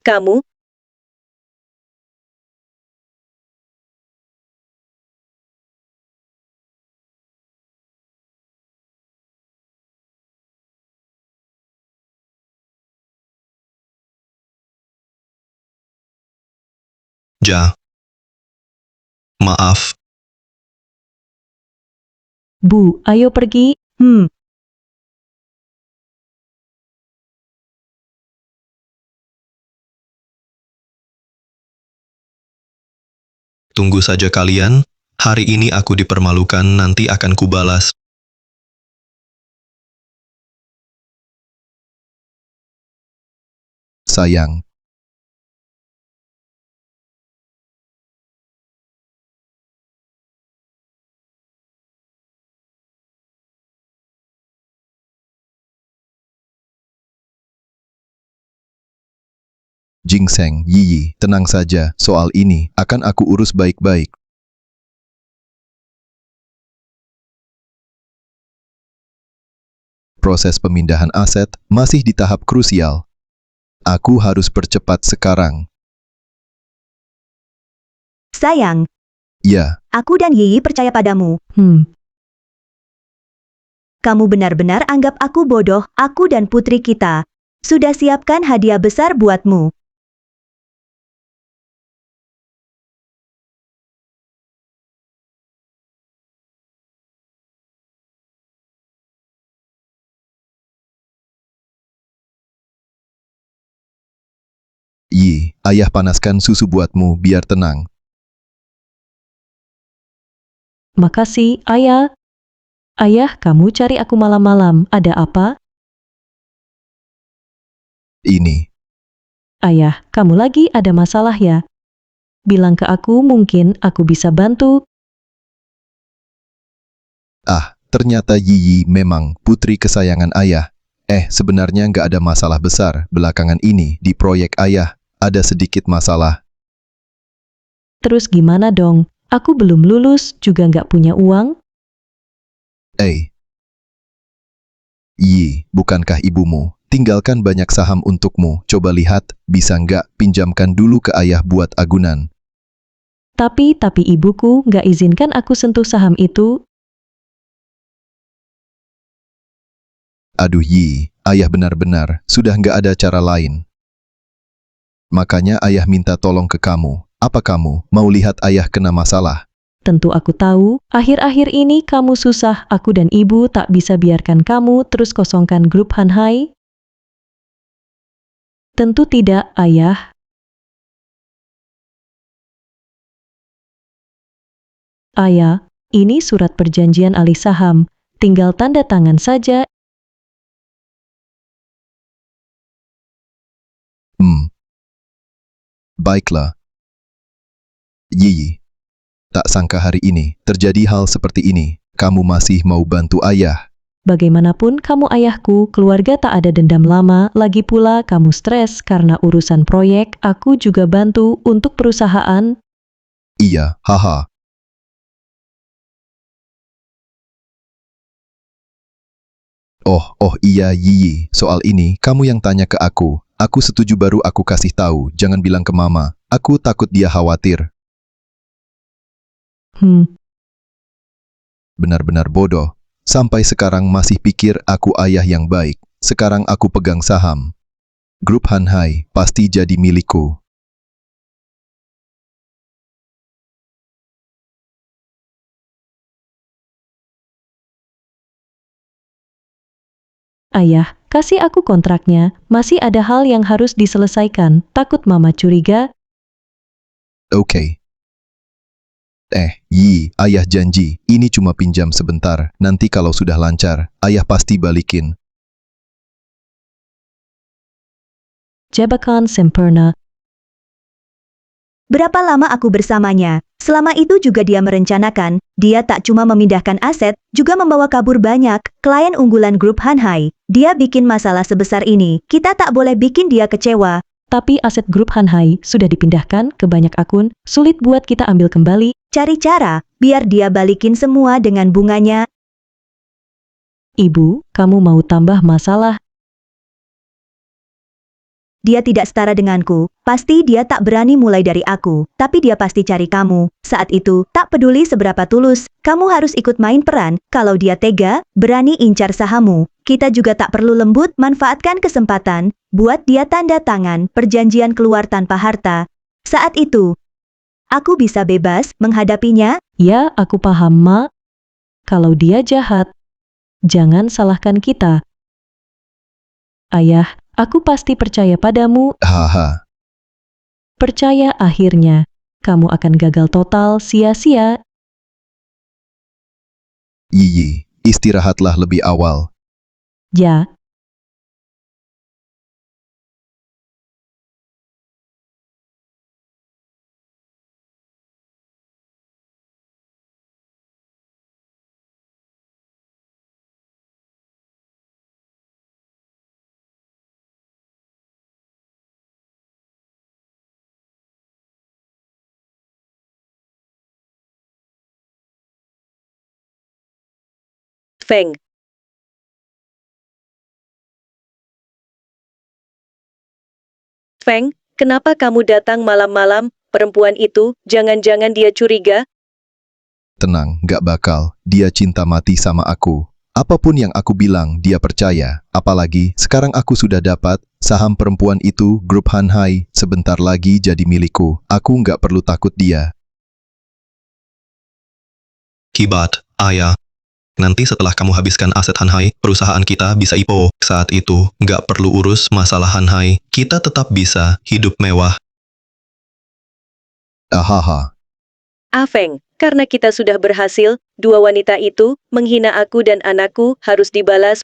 Kamu, Ja. Maaf. Bu, ayo pergi. Tunggu saja kalian, hari ini aku dipermalukan, nanti akan kubalas. Sayang, Gingseng, Yi, tenang saja, soal ini akan aku urus baik-baik. Proses pemindahan aset masih di tahap krusial. Aku harus percepat sekarang. Sayang, Ya, aku dan Yi percaya padamu. Kamu benar-benar anggap aku bodoh, aku dan putri kita. Sudah siapkan hadiah besar buatmu. Yi, ayah panaskan susu buatmu biar tenang. Makasih, Ayah. Ayah, kamu cari aku malam-malam, ada apa? Ini, Ayah, kamu lagi ada masalah ya? Bilang ke aku, mungkin aku bisa bantu. Ah, ternyata Yiyi memang putri kesayangan ayah. Sebenarnya nggak ada masalah besar belakangan ini di proyek ayah. Ada sedikit masalah. Terus gimana dong? Aku belum lulus, juga nggak punya uang. Yi, bukankah ibumu? Tinggalkan banyak saham untukmu. Coba lihat, bisa nggak pinjamkan dulu ke ayah buat agunan. Tapi ibuku nggak izinkan aku sentuh saham itu. Aduh Yi, ayah benar-benar sudah nggak ada cara lain. Makanya ayah minta tolong ke kamu. Apa kamu mau lihat ayah kena masalah? Tentu aku tahu, akhir-akhir ini kamu susah, aku dan ibu tak bisa biarkan kamu terus kosongkan grup Hanhai. Tentu tidak, ayah. Ayah, ini surat perjanjian alih saham, tinggal tanda tangan saja. Baiklah. Yi, tak sangka hari ini terjadi hal seperti ini. Kamu masih mau bantu ayah? Bagaimanapun kamu ayahku, keluarga tak ada dendam lama, lagi pula kamu stres karena urusan proyek, aku juga bantu untuk perusahaan. Iya, haha. Oh iya Yi, soal ini kamu yang tanya ke aku. Aku setuju baru aku kasih tahu, jangan bilang ke mama. Aku takut dia khawatir. Benar-benar bodoh. Sampai sekarang masih pikir aku ayah yang baik. Sekarang aku pegang saham. Grup Hanhai pasti jadi milikku. Ayah, kasih aku kontraknya, masih ada hal yang harus diselesaikan, takut mama curiga. Oke. Yi, ayah janji, ini cuma pinjam sebentar. Nanti kalau sudah lancar, ayah pasti balikin. Jebakan sempurna. Berapa lama aku bersamanya? Selama itu juga dia merencanakan, dia tak cuma memindahkan aset, juga membawa kabur banyak klien unggulan grup Hanhai. Dia bikin masalah sebesar ini, kita tak boleh bikin dia kecewa. Tapi aset grup Hanhai sudah dipindahkan ke banyak akun, sulit buat kita ambil kembali. Cari cara, biar dia balikin semua dengan bunganya. Ibu, kamu mau tambah masalah? Dia tidak setara denganku, pasti dia tak berani mulai dari aku, tapi dia pasti cari kamu. Saat itu, tak peduli seberapa tulus, kamu harus ikut main peran. Kalau dia tega, berani incar sahammu, kita juga tak perlu lembut manfaatkan kesempatan, buat dia tanda tangan perjanjian keluar tanpa harta. Saat itu, aku bisa bebas menghadapinya. Ya, aku paham, Ma. Kalau dia jahat, jangan salahkan kita. Ayah, aku pasti percaya padamu. Haha. Percaya akhirnya, kamu akan gagal total, sia-sia. Yi, istirahatlah lebih awal. Ya, Feng. Feng, kenapa kamu datang malam-malam? Perempuan itu, jangan-jangan dia curiga? Tenang, gak bakal. Dia cinta mati sama aku. Apapun yang aku bilang, dia percaya. Apalagi, sekarang aku sudah dapat saham perempuan itu, grup Hanhai, sebentar lagi jadi milikku. Aku nggak perlu takut dia. Kibat, ayah. Nanti setelah kamu habiskan aset Hanhai, perusahaan kita bisa IPO. Saat itu, nggak perlu urus masalah Hanhai. Kita tetap bisa hidup mewah. Ahaha. Feng, karena kita sudah berhasil, dua wanita itu menghina aku dan anakku harus dibalas.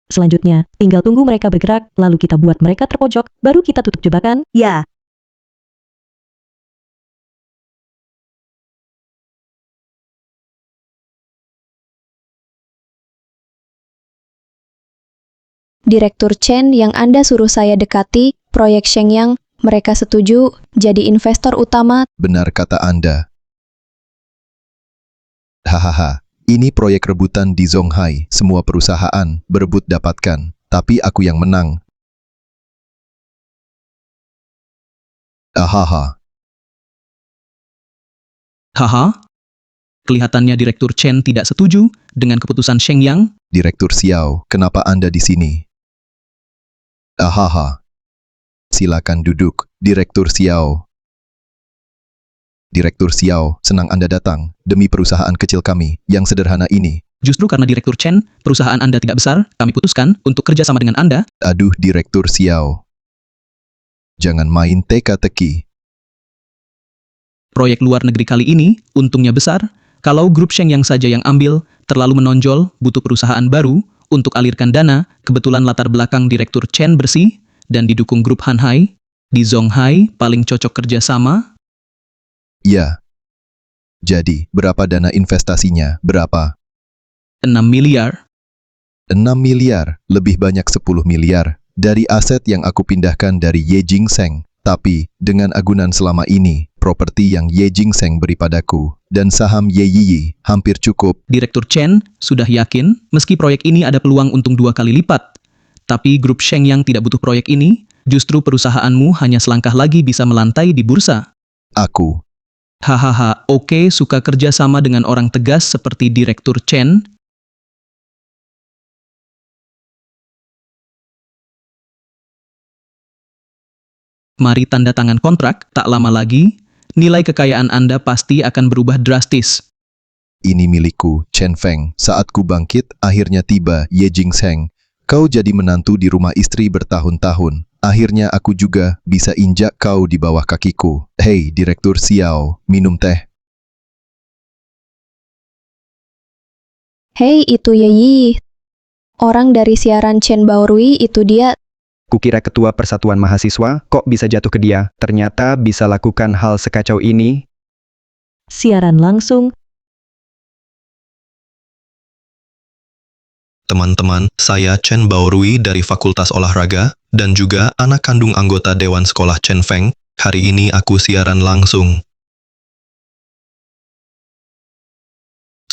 Selanjutnya, tinggal tunggu mereka bergerak, lalu kita buat mereka terpojok, baru kita tutup jebakan. Ya. Direktur Chen yang Anda suruh saya dekati, proyek Shenyang, mereka setuju, jadi investor utama. Benar kata Anda. Hahaha, ini proyek rebutan di Zonghai. Semua perusahaan berebut dapatkan, tapi aku yang menang. Ahaha. Haha. Kelihatannya Direktur Chen tidak setuju dengan keputusan Shenyang. Direktur Xiao, kenapa Anda di sini? Ahaha. Silakan duduk, Direktur Xiao. Direktur Xiao, senang Anda datang, demi perusahaan kecil kami, yang sederhana ini. Justru karena Direktur Chen, perusahaan Anda tidak besar, kami putuskan untuk kerjasama dengan Anda. Aduh, Direktur Xiao. Jangan main teka-teki. Proyek luar negeri kali ini, untungnya besar. Kalau grup Shenyang saja yang ambil, terlalu menonjol, butuh perusahaan baru, untuk alirkan dana, kebetulan latar belakang Direktur Chen bersih, dan didukung grup Hanhai. Di Zonghai, paling cocok kerjasama. Ya. Jadi, berapa dana investasinya? Berapa? 6 miliar. 6 miliar, lebih banyak 10 miliar, dari aset yang aku pindahkan dari Ye Jingseng. Tapi, dengan agunan selama ini, properti yang Ye Jingseng beri padaku, dan saham Ye Yiyi, hampir cukup. Direktur Chen sudah yakin, meski proyek ini ada peluang untung 2 kali lipat. Tapi grup Shenyang tidak butuh proyek ini, justru perusahaanmu hanya selangkah lagi bisa melantai di bursa. Aku. Hahaha, oke, suka kerja sama dengan orang tegas seperti Direktur Chen. Mari tanda tangan kontrak, tak lama lagi, nilai kekayaan Anda pasti akan berubah drastis. Ini milikku, Chen Feng. Saat ku bangkit, akhirnya tiba Ye Jingseng. Kau jadi menantu di rumah istri bertahun-tahun. Akhirnya aku juga bisa injak kau di bawah kakiku. Hei, Direktur Xiao, minum teh. Hei, itu Ye Yi. Orang dari siaran Chen Baorui itu dia. Kukira ketua persatuan mahasiswa, kok bisa jatuh ke dia? Ternyata bisa lakukan hal sekacau ini. Siaran langsung. Teman-teman, saya Chen Baorui dari Fakultas Olahraga, dan juga anak kandung anggota Dewan Sekolah Chen Feng. Hari ini aku siaran langsung.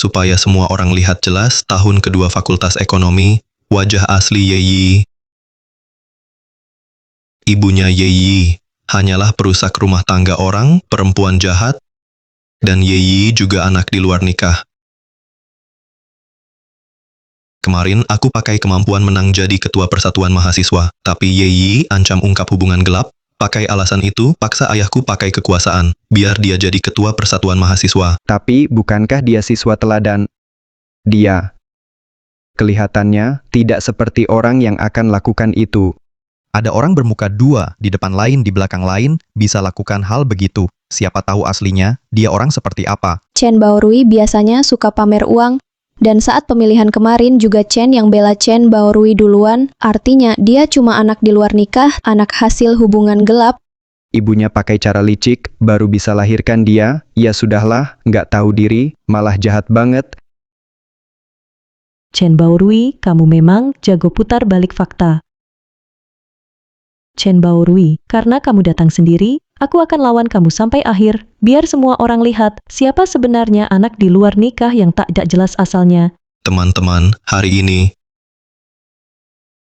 Supaya semua orang lihat jelas, tahun kedua Fakultas Ekonomi, wajah asli Ye Yi. Ibunya Ye Yi hanyalah perusak rumah tangga orang, perempuan jahat, dan Ye Yi juga anak di luar nikah. Kemarin aku pakai kemampuan menang jadi ketua persatuan mahasiswa, tapi Ye Yi ancam ungkap hubungan gelap. Pakai alasan itu, paksa ayahku pakai kekuasaan, biar dia jadi ketua persatuan mahasiswa. Tapi bukankah dia siswa teladan? Dia kelihatannya tidak seperti orang yang akan lakukan itu. Ada orang bermuka dua, di depan lain, di belakang lain, bisa lakukan hal begitu. Siapa tahu aslinya, dia orang seperti apa. Chen Baorui biasanya suka pamer uang, dan saat pemilihan kemarin juga Chen yang bela Chen Baorui duluan, artinya dia cuma anak di luar nikah, anak hasil hubungan gelap. Ibunya pakai cara licik, baru bisa lahirkan dia, ya sudahlah, nggak tahu diri, malah jahat banget. Chen Baorui, kamu memang jago putar balik fakta. Chen Baorui, karena kamu datang sendiri, aku akan lawan kamu sampai akhir, biar semua orang lihat siapa sebenarnya anak di luar nikah yang tak jelas asalnya. Teman-teman, hari ini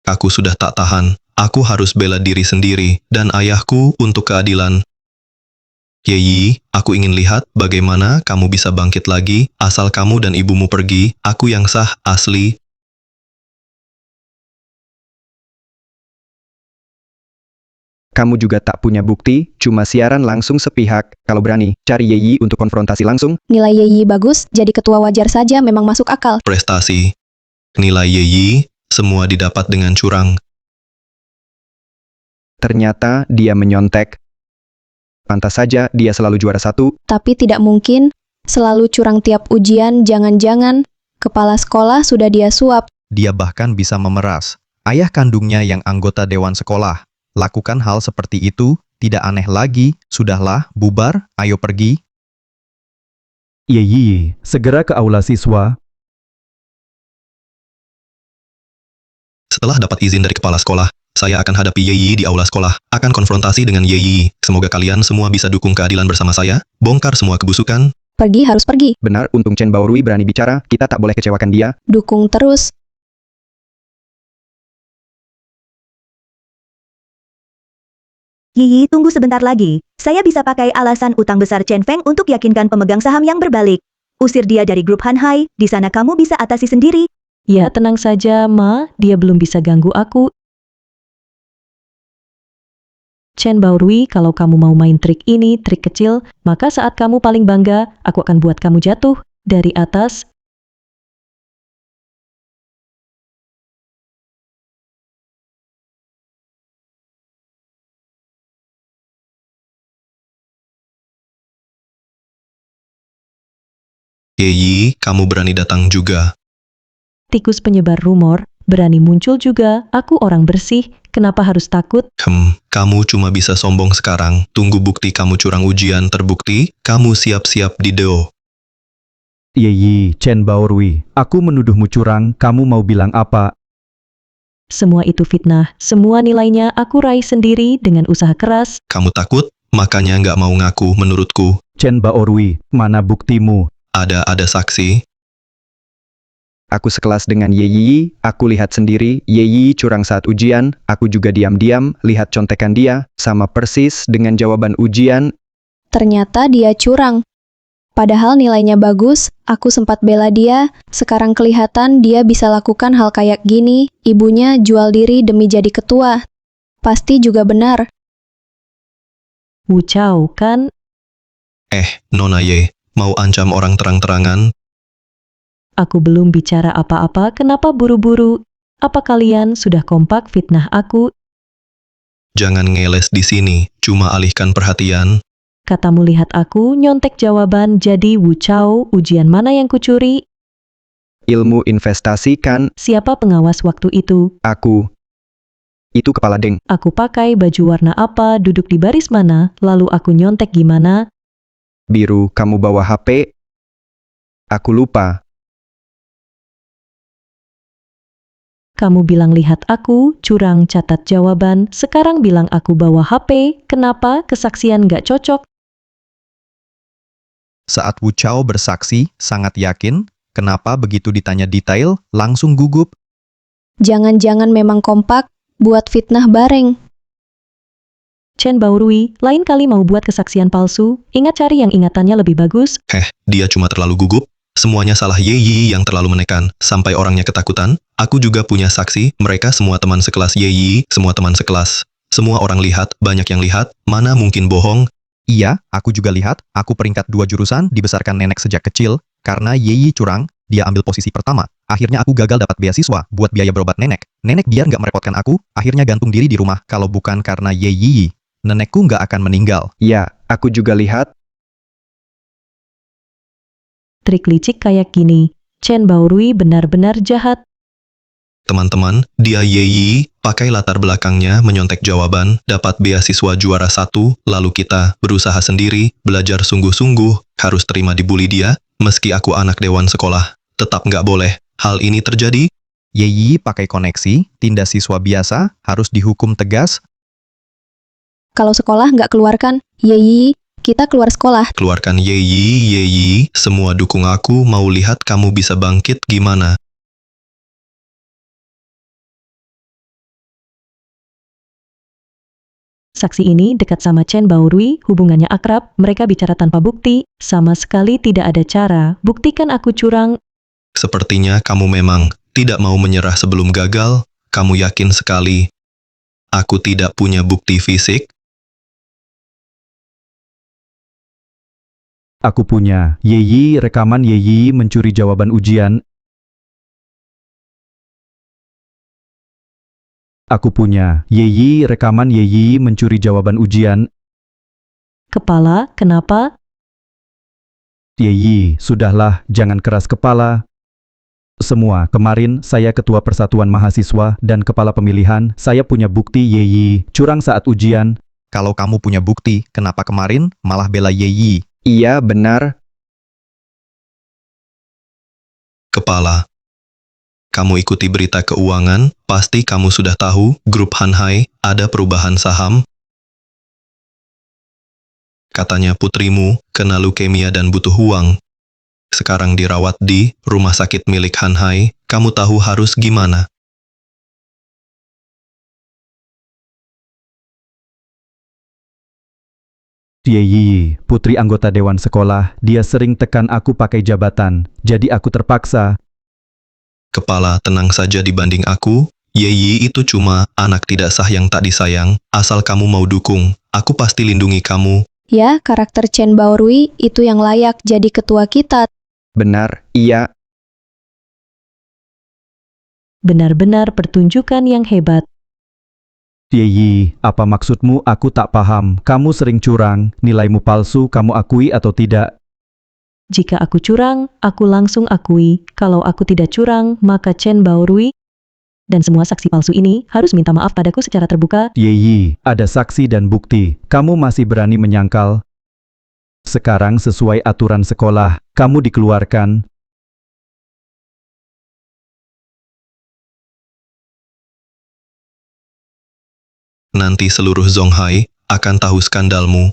aku sudah tak tahan. Aku harus bela diri sendiri dan ayahku untuk keadilan. Ye Yi, aku ingin lihat bagaimana kamu bisa bangkit lagi asal kamu dan ibumu pergi. Aku yang sah, asli. Kamu juga tak punya bukti, cuma siaran langsung sepihak. Kalau berani, cari Ye Yi untuk konfrontasi langsung. Nilai Ye Yi bagus, jadi ketua wajar saja memang masuk akal. Prestasi. Nilai Ye Yi, semua didapat dengan curang. Ternyata dia menyontek. Pantas saja dia selalu juara satu. Tapi tidak mungkin, selalu curang tiap ujian, jangan-jangan. Kepala sekolah sudah dia suap. dia bahkan bisa memeras ayah kandungnya yang anggota dewan sekolah. Lakukan hal seperti itu, tidak aneh lagi. Sudahlah, bubar, ayo pergi. Yeyi, segera ke aula siswa. Setelah dapat izin dari kepala sekolah, saya akan hadapi Yeyi di aula sekolah, akan konfrontasi dengan Yeyi. Semoga kalian semua bisa dukung keadilan bersama saya, bongkar semua kebusukan. Pergi harus pergi. Benar, untung Chen Baorui berani bicara, kita tak boleh kecewakan dia. Dukung terus. Yiyi, tunggu sebentar lagi. Saya bisa pakai alasan utang besar Chen Feng untuk yakinkan pemegang saham yang berbalik. Usir dia dari grup Han Hai, di sana kamu bisa atasi sendiri. Ya, tenang saja, Ma. Dia belum bisa ganggu aku. Chen Baorui, kalau kamu mau main trik ini, trik kecil, maka saat kamu paling bangga, aku akan buat kamu jatuh dari atas. Yeyi, kamu berani datang juga. Tikus penyebar rumor, berani muncul juga, aku orang bersih, kenapa harus takut? Kamu cuma bisa sombong sekarang. Tunggu bukti kamu curang ujian terbukti, kamu siap-siap di deo. Yeyi, Chen Baorui, aku menuduhmu curang, kamu mau bilang apa? Semua itu fitnah, semua nilainya aku raih sendiri dengan usaha keras. Kamu takut? Makanya nggak mau ngaku menurutku. Chen Baorui, mana buktimu? Ada saksi. Aku sekelas dengan Yeyi, aku lihat sendiri, Yeyi curang saat ujian, aku juga diam-diam, lihat contekan dia, sama persis dengan jawaban ujian. Ternyata dia curang. Padahal nilainya bagus, aku sempat bela dia, sekarang kelihatan dia bisa lakukan hal kayak gini, ibunya jual diri demi jadi ketua. Pasti juga benar. Wu Chao, kan? Nona Ye, mau ancam orang terang-terangan? Aku belum bicara apa-apa, kenapa buru-buru? Apa kalian sudah kompak fitnah aku? Jangan ngeles di sini, cuma alihkan perhatian. Katamu lihat aku nyontek jawaban, jadi Wu Chao, ujian mana yang kucuri? Ilmu investasi kan, Siapa pengawas waktu itu? aku. Itu kepala Deng. Aku pakai baju warna apa, duduk di baris mana, lalu aku nyontek gimana? Biru, kamu bawa HP? Aku lupa. Kamu bilang lihat aku, curang catat jawaban, sekarang bilang aku bawa HP, kenapa kesaksian nggak cocok? Saat Wu Chao bersaksi, sangat yakin, kenapa begitu ditanya detail, langsung gugup. Jangan-jangan memang kompak, buat fitnah bareng. Chen Baorui, lain kali mau buat kesaksian palsu, ingat cari yang ingatannya lebih bagus. Dia cuma terlalu gugup. Semuanya salah Yeyi yang terlalu menekan, sampai orangnya ketakutan. Aku juga punya saksi, mereka semua teman sekelas Yeyi, semua teman sekelas. Semua orang lihat, banyak yang lihat, mana mungkin bohong. Iya, aku juga lihat, aku peringkat 2 jurusan dibesarkan nenek sejak kecil, karena Yeyi curang, dia ambil posisi pertama. Akhirnya aku gagal dapat beasiswa buat biaya berobat nenek. Nenek biar nggak merepotkan aku, akhirnya gantung diri di rumah. Kalau bukan karena Yeyi, nenekku nggak akan meninggal. Ya, aku juga lihat. Trik licik kayak gini, Chen Baorui benar-benar jahat. Teman-teman, dia Yeyi, pakai latar belakangnya menyontek jawaban, dapat beasiswa juara 1, lalu kita berusaha sendiri, belajar sungguh-sungguh, harus terima dibully dia, meski aku anak dewan sekolah. Tetap nggak boleh, hal ini terjadi. Yeyi pakai koneksi, tindak siswa biasa, harus dihukum tegas. Kalau sekolah nggak keluarkan, Yeyi, kita keluar sekolah. Keluarkan Yeyi, semua dukung aku, mau lihat kamu bisa bangkit gimana. Saksi ini dekat sama Chen Baorui, hubungannya akrab, mereka bicara tanpa bukti, sama sekali tidak ada cara, buktikan aku curang. Sepertinya kamu memang tidak mau menyerah sebelum gagal, kamu yakin sekali. Aku tidak punya bukti fisik. Aku punya. Yeyi, rekaman Yeyi mencuri jawaban ujian. Aku punya. Yeyi, rekaman Yeyi mencuri jawaban ujian. Kepala, kenapa? Yeyi, sudahlah, jangan keras kepala. Semua, kemarin saya ketua persatuan mahasiswa dan kepala pemilihan, saya punya bukti Yeyi curang saat ujian. Kalau kamu punya bukti, kenapa kemarin malah bela Yeyi? Iya, benar. Kepala. Kamu ikuti berita keuangan, pasti kamu sudah tahu, grup Hanhai, ada perubahan saham. Katanya putrimu, kena leukemia dan butuh uang. Sekarang dirawat di rumah sakit milik Hanhai, kamu tahu harus gimana? Yeyi, putri anggota dewan sekolah, dia sering tekan aku pakai jabatan, jadi aku terpaksa. Kepala, tenang saja dibanding aku, Yeyi itu cuma anak tidak sah yang tak disayang, asal kamu mau dukung, aku pasti lindungi kamu. Ya, karakter Chen Baorui itu yang layak jadi ketua kita. Benar, iya. Benar-benar pertunjukan yang hebat. Yeyi, apa maksudmu? Aku tak paham. Kamu sering curang, nilaimu palsu, kamu akui atau tidak? Jika aku curang, aku langsung akui. Kalau aku tidak curang, maka Chen Baorui dan semua saksi palsu ini harus minta maaf padaku secara terbuka. Yeyi, ada saksi dan bukti. Kamu masih berani menyangkal? Sekarang sesuai aturan sekolah, kamu dikeluarkan. Nanti seluruh Zonghai akan tahu skandalmu.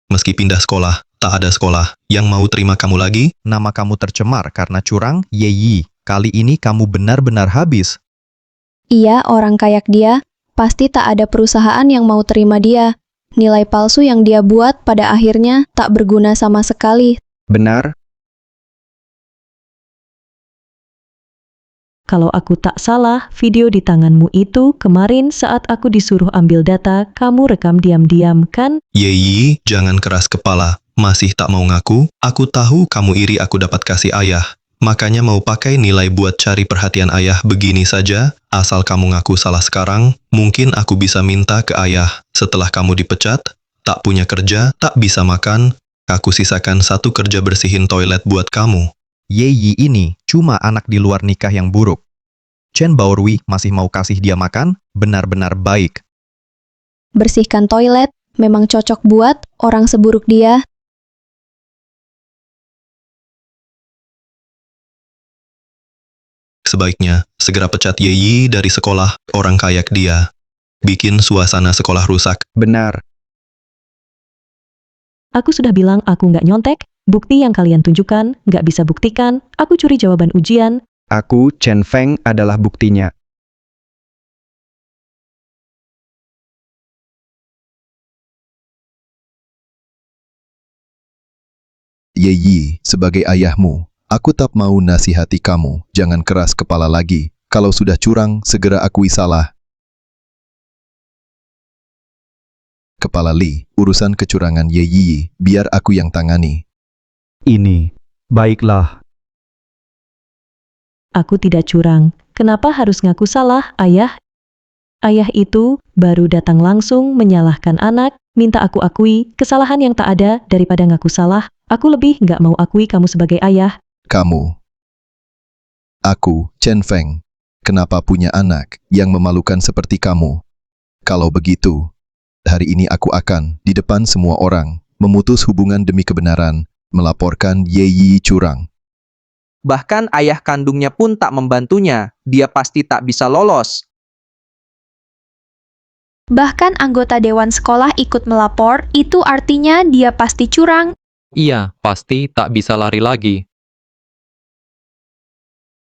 Meski pindah sekolah, tak ada sekolah yang mau terima kamu lagi. Nama kamu tercemar karena curang, Yeyi. Kali ini kamu benar-benar habis. Iya, orang kayak dia, pasti tak ada perusahaan yang mau terima dia. Nilai palsu yang dia buat pada akhirnya tak berguna sama sekali. Benar. Kalau aku tak salah, video di tanganmu itu kemarin saat aku disuruh ambil data, kamu rekam diam-diam, kan? Yeyi, jangan keras kepala. Masih tak mau ngaku? Aku tahu kamu iri aku dapat kasih ayah. Makanya mau pakai nilai buat cari perhatian ayah begini saja. Asal kamu ngaku salah sekarang, mungkin aku bisa minta ke ayah. Setelah kamu dipecat, tak punya kerja, tak bisa makan, aku sisakan satu kerja bersihin toilet buat kamu. Yeyi ini cuma anak di luar nikah yang buruk. Chen Baorui masih mau kasih dia makan, benar-benar baik. Bersihkan toilet memang cocok buat orang seburuk dia. Sebaiknya segera pecat Yeyi dari sekolah, orang kayak dia. Bikin suasana sekolah rusak. Benar. Aku sudah bilang aku nggak nyontek, bukti yang kalian tunjukkan nggak bisa buktikan, aku curi jawaban ujian. Aku, Chen Feng, adalah buktinya. Yeyi, sebagai ayahmu, aku tak mau nasihati kamu, jangan keras kepala lagi. Kalau sudah curang, segera akui salah. Kepala Li, urusan kecurangan Yeyi, biar aku yang tangani. Ini, baiklah. Aku tidak curang. Kenapa harus ngaku salah, ayah? Ayah itu baru datang langsung menyalahkan anak, minta aku akui kesalahan yang tak ada daripada ngaku salah. Aku lebih nggak mau akui kamu sebagai ayah. Kamu. Aku, Chen Feng. Kenapa punya anak yang memalukan seperti kamu? Kalau begitu, hari ini aku akan, di depan semua orang, memutus hubungan demi kebenaran, melaporkan Yeyi curang. Bahkan ayah kandungnya pun tak membantunya, dia pasti tak bisa lolos. Bahkan anggota dewan sekolah ikut melapor, itu artinya dia pasti curang. Iya, pasti tak bisa lari lagi.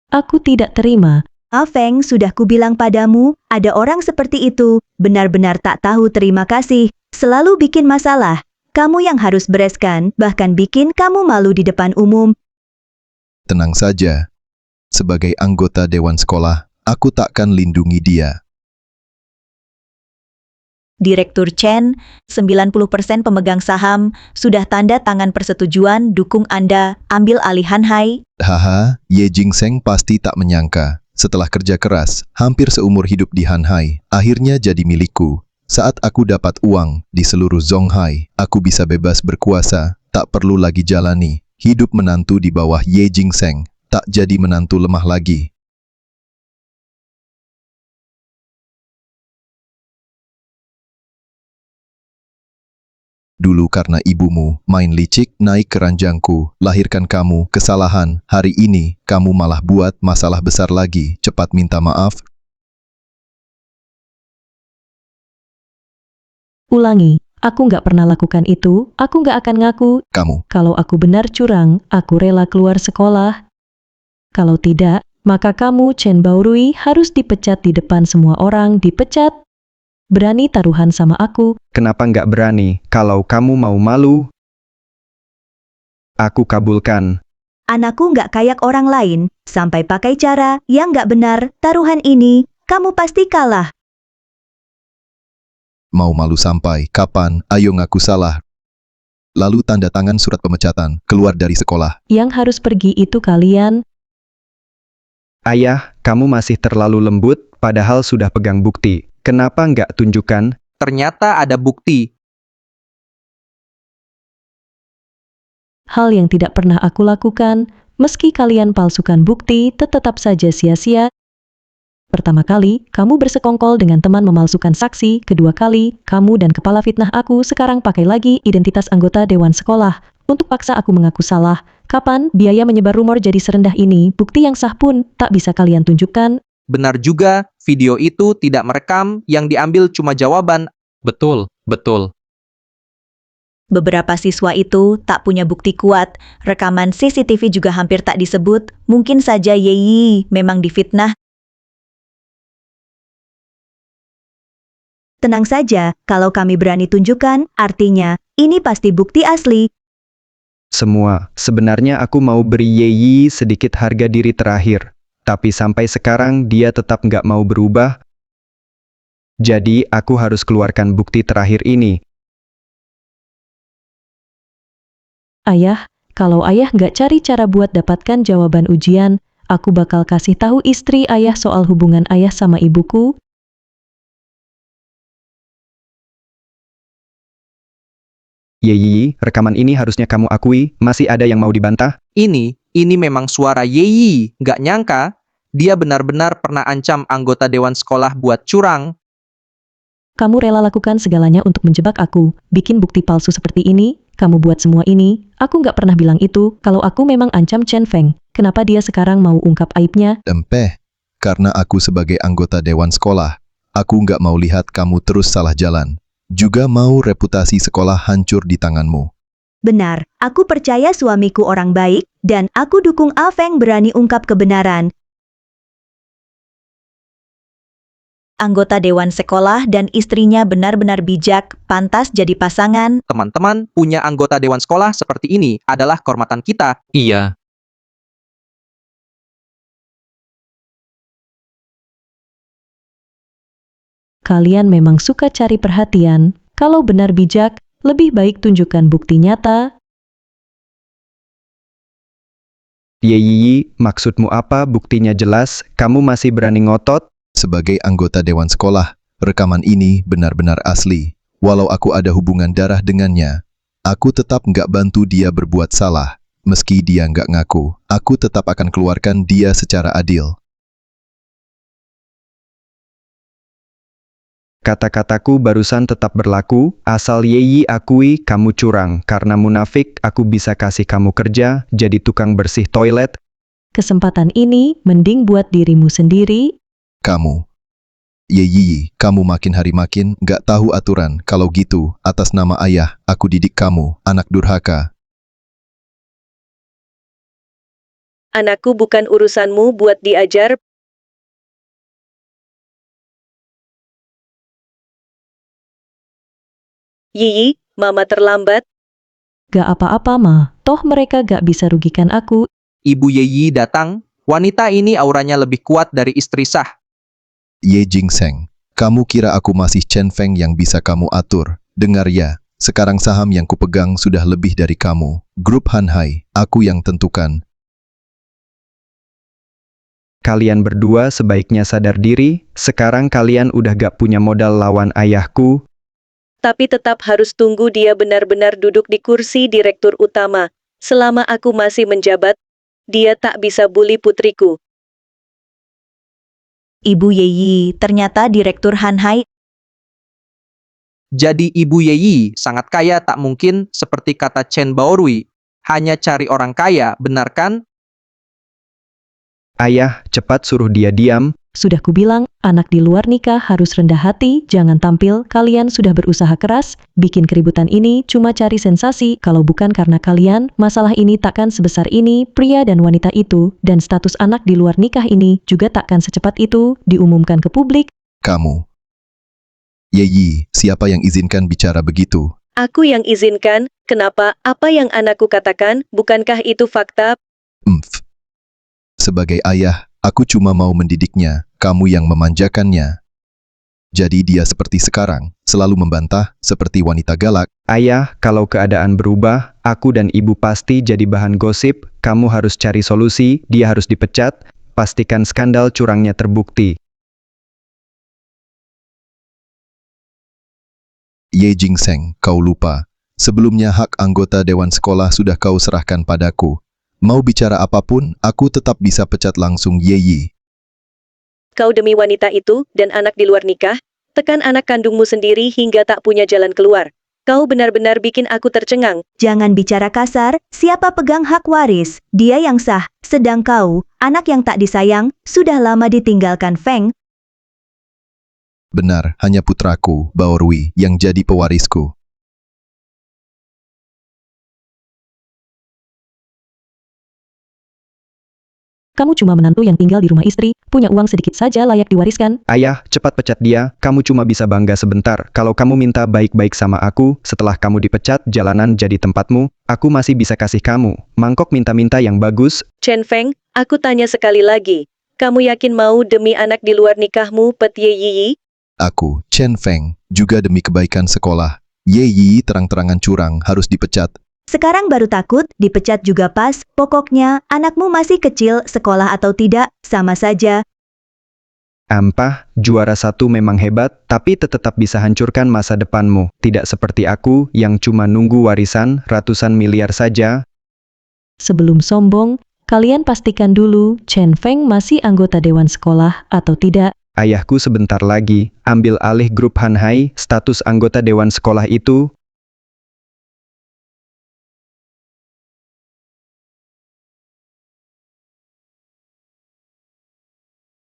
Aku tidak terima. Feng, sudah kubilang padamu, ada orang seperti itu, benar-benar tak tahu terima kasih, selalu bikin masalah. Kamu yang harus bereskan, bahkan bikin kamu malu di depan umum. Tenang saja. Sebagai anggota dewan sekolah, aku takkan lindungi dia. Direktur Chen, 90% pemegang saham, sudah tanda tangan persetujuan dukung Anda ambil alih Hanhai. Haha, Ye Jingseng pasti tak menyangka. Setelah kerja keras, hampir seumur hidup di Hanhai, akhirnya jadi milikku. Saat aku dapat uang di seluruh Zonghai, aku bisa bebas berkuasa, tak perlu lagi jalani hidup menantu di bawah Ye Jingseng. tak jadi menantu lemah lagi. Dulu karena ibumu main licik naik ke ranjangku, lahirkan kamu kesalahan. Hari ini kamu malah buat masalah besar lagi. Cepat minta maaf. Ulangi, aku nggak pernah lakukan itu, aku nggak akan ngaku. Kamu, Kalau aku benar curang, aku rela keluar sekolah. Kalau tidak, maka kamu, Chen Baorui, harus dipecat di depan semua orang, dipecat. Berani taruhan sama aku? Kenapa nggak berani? Kalau kamu mau malu, aku kabulkan. Anakku nggak kayak orang lain, sampai pakai cara yang nggak benar. Taruhan ini, kamu pasti kalah. mau malu sampai kapan? Ayo ngaku salah. Lalu tanda tangan surat pemecatan, keluar dari sekolah. Yang harus pergi itu kalian. Ayah, kamu masih terlalu lembut, padahal sudah pegang bukti. Kenapa nggak tunjukkan? Ternyata ada bukti. Hal yang tidak pernah aku lakukan, meski kalian palsukan bukti, tetap saja sia-sia. Pertama kali, kamu bersekongkol dengan teman memalsukan saksi. Kedua kali, kamu dan kepala fitnah aku sekarang pakai lagi identitas anggota dewan sekolah untuk paksa aku mengaku salah. Kapan biaya menyebar rumor jadi serendah ini? Bukti yang sah pun tak bisa kalian tunjukkan. Benar juga, video itu tidak merekam, yang diambil cuma jawaban. Betul, betul. Beberapa siswa itu tak punya bukti kuat. Rekaman CCTV juga hampir tak disebut. Mungkin saja Yeyi memang difitnah. Tenang saja, kalau kami berani tunjukkan, artinya ini pasti bukti asli. Semua, sebenarnya aku mau beri Yeyi sedikit harga diri terakhir. Tapi sampai sekarang dia tetap nggak mau berubah. Jadi aku harus keluarkan bukti terakhir ini. Ayah, kalau ayah nggak cari cara buat dapatkan jawaban ujian, aku bakal kasih tahu istri ayah soal hubungan ayah sama ibuku. Yeyi, rekaman ini harusnya kamu akui, masih ada yang mau dibantah? Ini memang suara Yeyi. Nggak nyangka, dia benar-benar pernah ancam anggota dewan sekolah buat curang. Kamu rela lakukan segalanya untuk menjebak aku, bikin bukti palsu seperti ini, kamu buat semua ini, aku nggak pernah bilang itu, kalau aku memang ancam Chen Feng, kenapa dia sekarang mau ungkap aibnya? Empeh, karena aku sebagai anggota dewan sekolah, aku nggak mau lihat kamu terus salah jalan. Juga mau reputasi sekolah hancur di tanganmu. Benar, aku percaya suamiku orang baik, dan aku dukung A Feng berani ungkap kebenaran. Anggota dewan sekolah dan istrinya benar-benar bijak, pantas jadi pasangan. Teman-teman, punya anggota dewan sekolah seperti ini adalah kehormatan kita. Iya. Kalian memang suka cari perhatian, kalau benar bijak, lebih baik tunjukkan bukti nyata. Yeyi, maksudmu apa? Buktinya jelas, kamu masih berani ngotot? Sebagai anggota dewan sekolah, rekaman ini benar-benar asli. Walau aku ada hubungan darah dengannya, aku tetap nggak bantu dia berbuat salah. Meski dia nggak ngaku, aku tetap akan keluarkan dia secara adil. Kata-kataku barusan tetap berlaku, asal Yeyi akui kamu curang. Karena munafik, aku bisa kasih kamu kerja, jadi tukang bersih toilet. Kesempatan ini mending buat dirimu sendiri. Kamu, Yeyi, kamu makin hari makin nggak tahu aturan. Kalau gitu, atas nama ayah, aku didik kamu, anak durhaka. Anakku bukan urusanmu buat diajar. Yiyi, mama terlambat. Gak apa-apa ma, toh mereka gak bisa rugikan aku. Ibu Yeyi datang, wanita ini auranya lebih kuat dari istri sah. Ye Jingseng, kamu kira aku masih Chen Feng yang bisa kamu atur? Dengar ya, sekarang saham yang kupegang sudah lebih dari kamu. Grup Han Hai, aku yang tentukan. Kalian berdua sebaiknya sadar diri, sekarang kalian udah gak punya modal lawan ayahku. Tapi tetap harus tunggu dia benar-benar duduk di kursi direktur utama. Selama aku masih menjabat, dia tak bisa bully putriku. Ibu Yeyi, ternyata Direktur Han Hai. Jadi Ibu Yeyi sangat kaya tak mungkin seperti kata Chen Baorui. Hanya cari orang kaya, benar kan? Ayah, cepat suruh dia diam. Sudah kubilang, anak di luar nikah harus rendah hati, jangan tampil, kalian sudah berusaha keras, bikin keributan ini cuma cari sensasi, kalau bukan karena kalian, masalah ini takkan sebesar ini, pria dan wanita itu, dan status anak di luar nikah ini juga takkan secepat itu, diumumkan ke publik. Kamu. Yeyi, siapa yang izinkan bicara begitu? Aku yang izinkan, kenapa? Apa yang anakku katakan, bukankah itu fakta? Sebagai ayah, aku cuma mau mendidiknya, kamu yang memanjakannya. Jadi dia seperti sekarang, selalu membantah, seperti wanita galak. Ayah, kalau keadaan berubah, aku dan ibu pasti jadi bahan gosip, kamu harus cari solusi, dia harus dipecat, pastikan skandal curangnya terbukti. Ye Jingseng, kau lupa. Sebelumnya hak anggota Dewan Sekolah sudah kau serahkan padaku. Mau bicara apapun, aku tetap bisa pecat langsung Yeyi. Kau demi wanita itu, dan anak di luar nikah, tekan anak kandungmu sendiri hingga tak punya jalan keluar. Kau benar-benar bikin aku tercengang. Jangan bicara kasar, siapa pegang hak waris? Dia yang sah, sedang kau, anak yang tak disayang, sudah lama ditinggalkan Feng. Benar, hanya putraku, Baorui, yang jadi pewarisku. Kamu cuma menantu yang tinggal di rumah istri, punya uang sedikit saja layak diwariskan. Ayah, cepat pecat dia, kamu cuma bisa bangga sebentar. Kalau kamu minta baik-baik sama aku, setelah kamu dipecat, jalanan jadi tempatmu, aku masih bisa kasih kamu mangkok minta-minta yang bagus. Chen Feng, aku tanya sekali lagi. Kamu yakin mau demi anak di luar nikahmu, Pet Yeyi? Aku, Chen Feng, juga demi kebaikan sekolah. Yeyi terang-terangan curang, harus dipecat. Sekarang baru takut, dipecat juga pas, pokoknya anakmu masih kecil, sekolah atau tidak, sama saja. Ampah, juara satu memang hebat, tapi tetap bisa hancurkan masa depanmu. Tidak seperti aku, yang cuma nunggu warisan ratusan miliar saja. Sebelum sombong, kalian pastikan dulu Chen Feng masih anggota Dewan Sekolah atau tidak. Ayahku sebentar lagi, ambil alih grup Han Hai, status anggota Dewan Sekolah itu.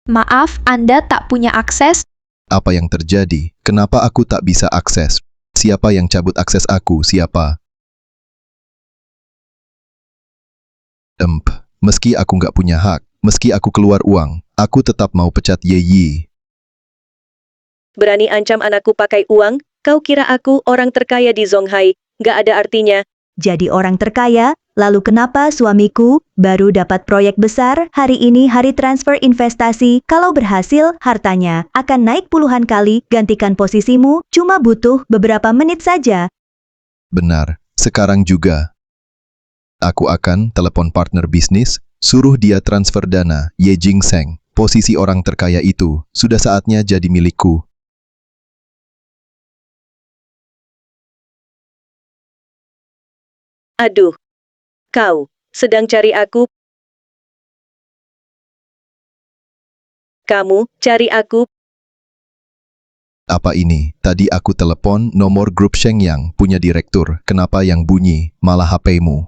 Maaf, Anda tak punya akses? Apa yang terjadi? Kenapa aku tak bisa akses? Siapa yang cabut akses aku? Siapa? Meski aku nggak punya hak, meski aku keluar uang, aku tetap mau pecat Yeyi. Berani ancam anakku pakai uang? Kau kira aku orang terkaya di Zonghai? Nggak ada artinya. Jadi orang terkaya, lalu kenapa suamiku baru dapat proyek besar, hari ini hari transfer investasi, kalau berhasil, hartanya akan naik puluhan kali, gantikan posisimu, cuma butuh beberapa menit saja. Benar, sekarang juga. Aku akan telepon partner bisnis, suruh dia transfer dana, Ye Jingseng. Posisi orang terkaya itu, sudah saatnya jadi milikku. Aduh, kau sedang cari aku? Kamu cari aku? Apa ini? Tadi aku telepon nomor grup Shenyang punya direktur. Kenapa yang bunyi? Malah HP-mu.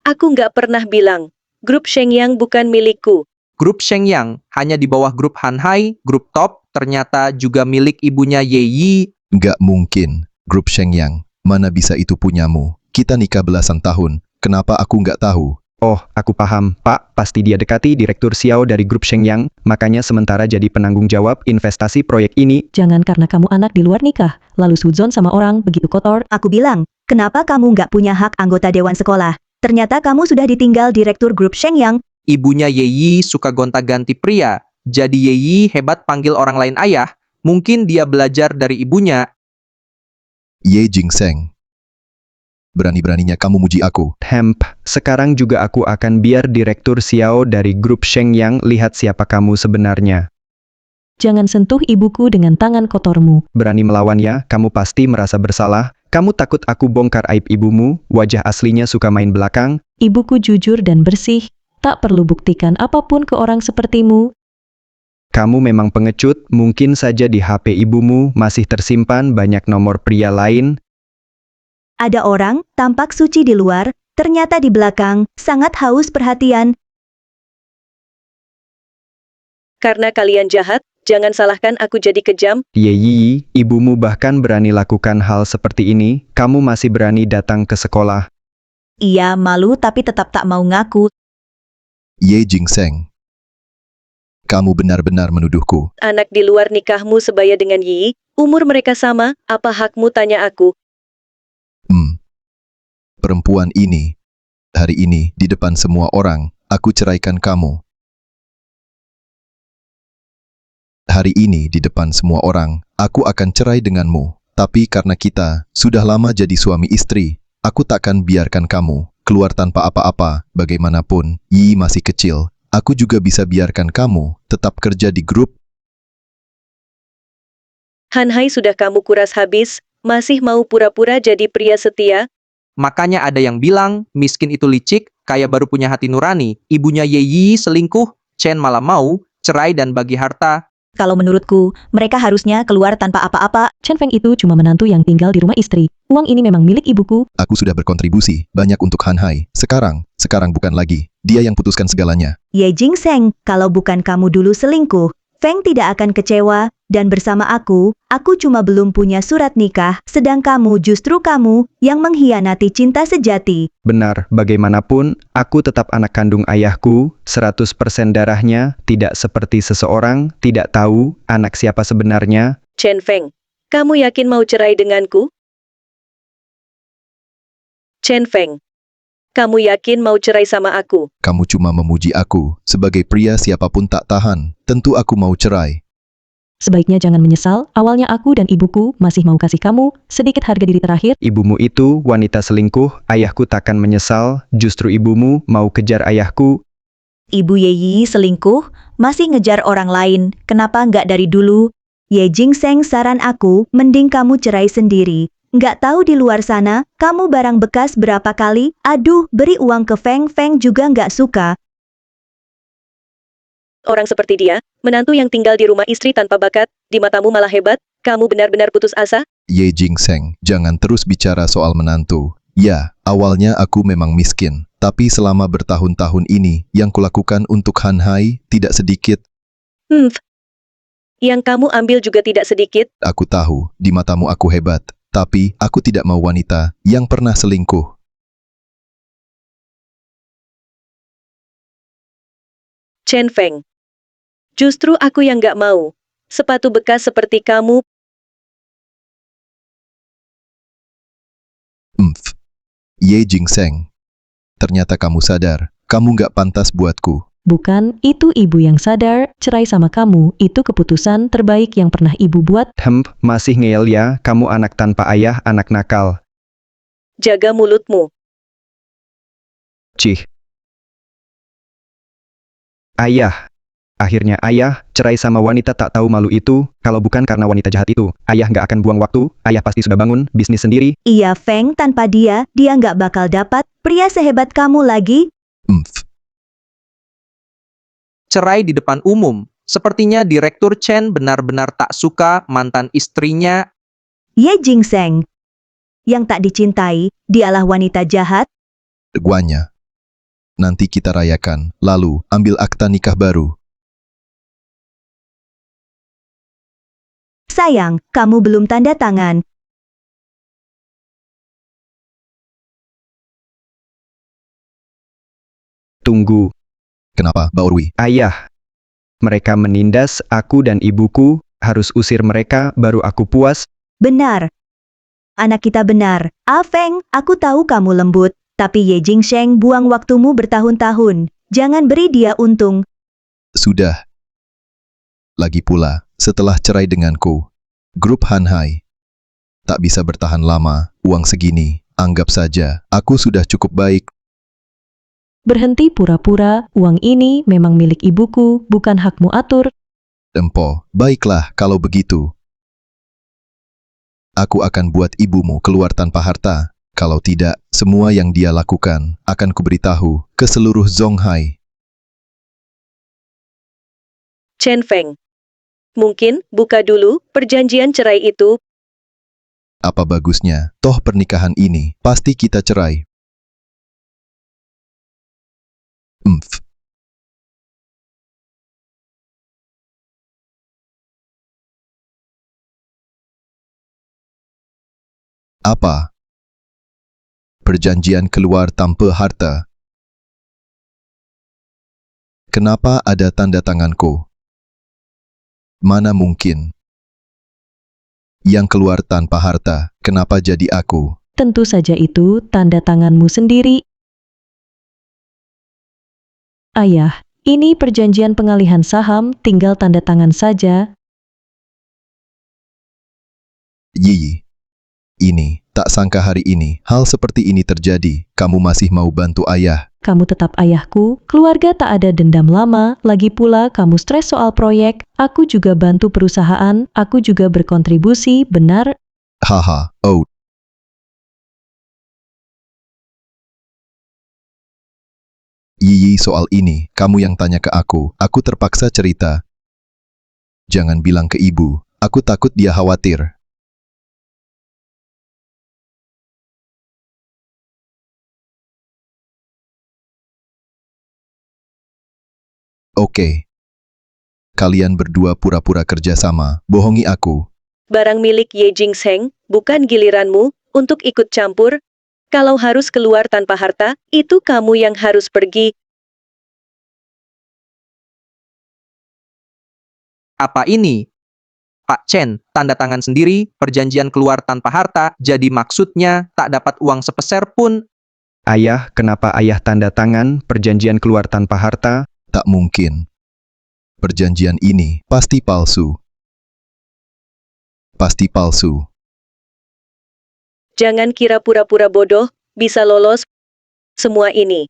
Aku nggak pernah bilang. Grup Shenyang bukan milikku. Grup Shenyang hanya di bawah grup Han Hai, grup top, ternyata juga milik ibunya Yeyi. Nggak mungkin. Grup Shenyang, mana bisa itu punyamu? Kita nikah belasan tahun. Kenapa aku nggak tahu? Oh, aku paham, Pak. Pasti dia dekati Direktur Xiao dari grup Shenyang, makanya sementara jadi penanggung jawab investasi proyek ini. Jangan karena kamu anak di luar nikah, lalu suzon sama orang begitu kotor. Aku bilang, kenapa kamu nggak punya hak anggota Dewan Sekolah? Ternyata kamu sudah ditinggal Direktur grup Shenyang. Ibunya Yeyi suka gonta-ganti pria. Jadi Yeyi hebat panggil orang lain ayah. Mungkin dia belajar dari ibunya. Ye Jingseng. Berani-beraninya kamu muji aku. Sekarang juga aku akan biar Direktur Xiao dari grup Shenyang lihat siapa kamu sebenarnya. Jangan sentuh ibuku dengan tangan kotormu. Berani melawan ya, kamu pasti merasa bersalah. Kamu takut aku bongkar aib ibumu? Wajah aslinya suka main belakang. Ibuku jujur dan bersih, tak perlu buktikan apapun ke orang sepertimu. Kamu memang pengecut, mungkin saja di HP ibumu masih tersimpan banyak nomor pria lain. Ada orang tampak suci di luar, ternyata di belakang sangat haus perhatian. Karena kalian jahat, jangan salahkan aku jadi kejam. Yeyi, ibumu bahkan berani lakukan hal seperti ini, kamu masih berani datang ke sekolah. Ia malu tapi tetap tak mau ngaku. Ye Jingseng, kamu benar-benar menuduhku. Anak di luar nikahmu sebaya dengan Yi, umur mereka sama, apa hakmu tanya aku? Perempuan ini, hari ini di depan semua orang, aku ceraikan kamu. Hari ini di depan semua orang, aku akan cerai denganmu. Tapi karena kita sudah lama jadi suami istri, aku takkan biarkan kamu keluar tanpa apa-apa. Bagaimanapun, Yi masih kecil, aku juga bisa biarkan kamu tetap kerja di grup. Han Hai sudah kamu kuras habis, masih mau pura-pura jadi pria setia? Makanya ada yang bilang, miskin itu licik, kaya baru punya hati nurani. Ibunya Ye Yi selingkuh, Chen malah mau cerai dan bagi harta. Kalau menurutku, mereka harusnya keluar tanpa apa-apa. Chen Feng itu cuma menantu yang tinggal di rumah istri. Uang ini memang milik ibuku. Aku sudah berkontribusi banyak untuk Han Hai. Sekarang bukan lagi. Dia yang putuskan segalanya. Ye Jingseng, kalau bukan kamu dulu selingkuh, Feng tidak akan kecewa, dan bersama aku cuma belum punya surat nikah, sedang kamu justru kamu yang mengkhianati cinta sejati. Benar, bagaimanapun, aku tetap anak kandung ayahku, 100% darahnya, tidak seperti seseorang, tidak tahu anak siapa sebenarnya. Chen Feng, kamu yakin mau cerai denganku? Chen Feng, kamu yakin mau cerai sama aku? Kamu cuma memuji aku. Sebagai pria siapapun tak tahan. Tentu aku mau cerai. Sebaiknya jangan menyesal, awalnya aku dan ibuku masih mau kasih kamu sedikit harga diri terakhir. Ibumu itu wanita selingkuh, ayahku takkan menyesal, justru ibumu mau kejar ayahku. Ibu Ye Yi selingkuh, masih ngejar orang lain, kenapa nggak dari dulu? Ye Jingseng, saran aku, mending kamu cerai sendiri. Nggak tahu di luar sana, kamu barang bekas berapa kali? Aduh, beri uang ke Feng, Feng juga nggak suka. Orang seperti dia, menantu yang tinggal di rumah istri tanpa bakat, di matamu malah hebat, kamu benar-benar putus asa? Ye Jingseng, jangan terus bicara soal menantu. Ya, awalnya aku memang miskin. Tapi selama bertahun-tahun ini, yang kulakukan untuk Han Hai tidak sedikit. Yang kamu ambil juga tidak sedikit. Aku tahu, di matamu aku hebat. Tapi, aku tidak mau wanita yang pernah selingkuh. Chen Feng, justru aku yang nggak mau. Sepatu bekas seperti kamu. Ye Jingseng, ternyata kamu sadar, kamu nggak pantas buatku. Bukan, itu ibu yang sadar, cerai sama kamu, itu keputusan terbaik yang pernah ibu buat. Masih ngeyel ya, kamu anak tanpa ayah, anak nakal. Jaga mulutmu. Cih. Ayah. Akhirnya ayah, cerai sama wanita tak tahu malu itu, kalau bukan karena wanita jahat itu, ayah nggak akan buang waktu, ayah pasti sudah bangun, bisnis sendiri. Iya Feng, tanpa dia nggak bakal dapat pria sehebat kamu lagi. Cerai di depan umum. Sepertinya Direktur Chen benar-benar tak suka mantan istrinya. Ye Jingseng, yang tak dicintai, dialah wanita jahat. Guanya. Nanti kita rayakan, lalu ambil akta nikah baru. Sayang, kamu belum tanda tangan. Tunggu. Kenapa, Baorwi? Ayah. Mereka menindas aku dan ibuku, harus usir mereka baru aku puas. Benar. Anak kita benar. Feng, aku tahu kamu lembut, tapi Ye Jingseng buang waktumu bertahun-tahun. Jangan beri dia untung. Sudah. Lagi pula, setelah cerai denganku, grup Han Hai tak bisa bertahan lama, uang segini, anggap saja, aku sudah cukup baik. Berhenti pura-pura, uang ini memang milik ibuku, bukan hakmu atur. Empo, baiklah kalau begitu. aku akan buat ibumu keluar tanpa harta. Kalau tidak, semua yang dia lakukan akan kuberitahu ke seluruh Zonghai. Chen Feng. Mungkin, buka dulu, perjanjian cerai itu. Apa bagusnya, toh pernikahan ini, pasti kita cerai. Apa? Perjanjian keluar tanpa harta. Kenapa ada tanda tanganku? Mana mungkin? Yang keluar tanpa harta, kenapa jadi aku? Tentu saja itu tanda tanganmu sendiri. Ayah, ini perjanjian pengalihan saham, tinggal tanda tangan saja. Yi. Ini, tak sangka hari ini, hal seperti ini terjadi. Kamu masih mau bantu ayah? Kamu tetap ayahku, keluarga tak ada dendam lama, lagi pula kamu stres soal proyek, aku juga bantu perusahaan, aku juga berkontribusi, benar? Haha, oh. Yi, soal ini, kamu yang tanya ke aku terpaksa cerita. Jangan bilang ke ibu, aku takut dia khawatir. Oke. Kalian berdua pura-pura kerjasama, bohongi aku. Barang milik Ye Jingseng, bukan giliranmu, untuk ikut campur. Kalau harus keluar tanpa harta, itu kamu yang harus pergi. Apa ini? Pak Chen, tanda tangan sendiri, perjanjian keluar tanpa harta, jadi maksudnya tak dapat uang sepeser pun. Ayah, kenapa ayah tanda tangan perjanjian keluar tanpa harta? Tak mungkin. Perjanjian ini pasti palsu. Pasti palsu. Jangan kira pura-pura bodoh, bisa lolos. Semua ini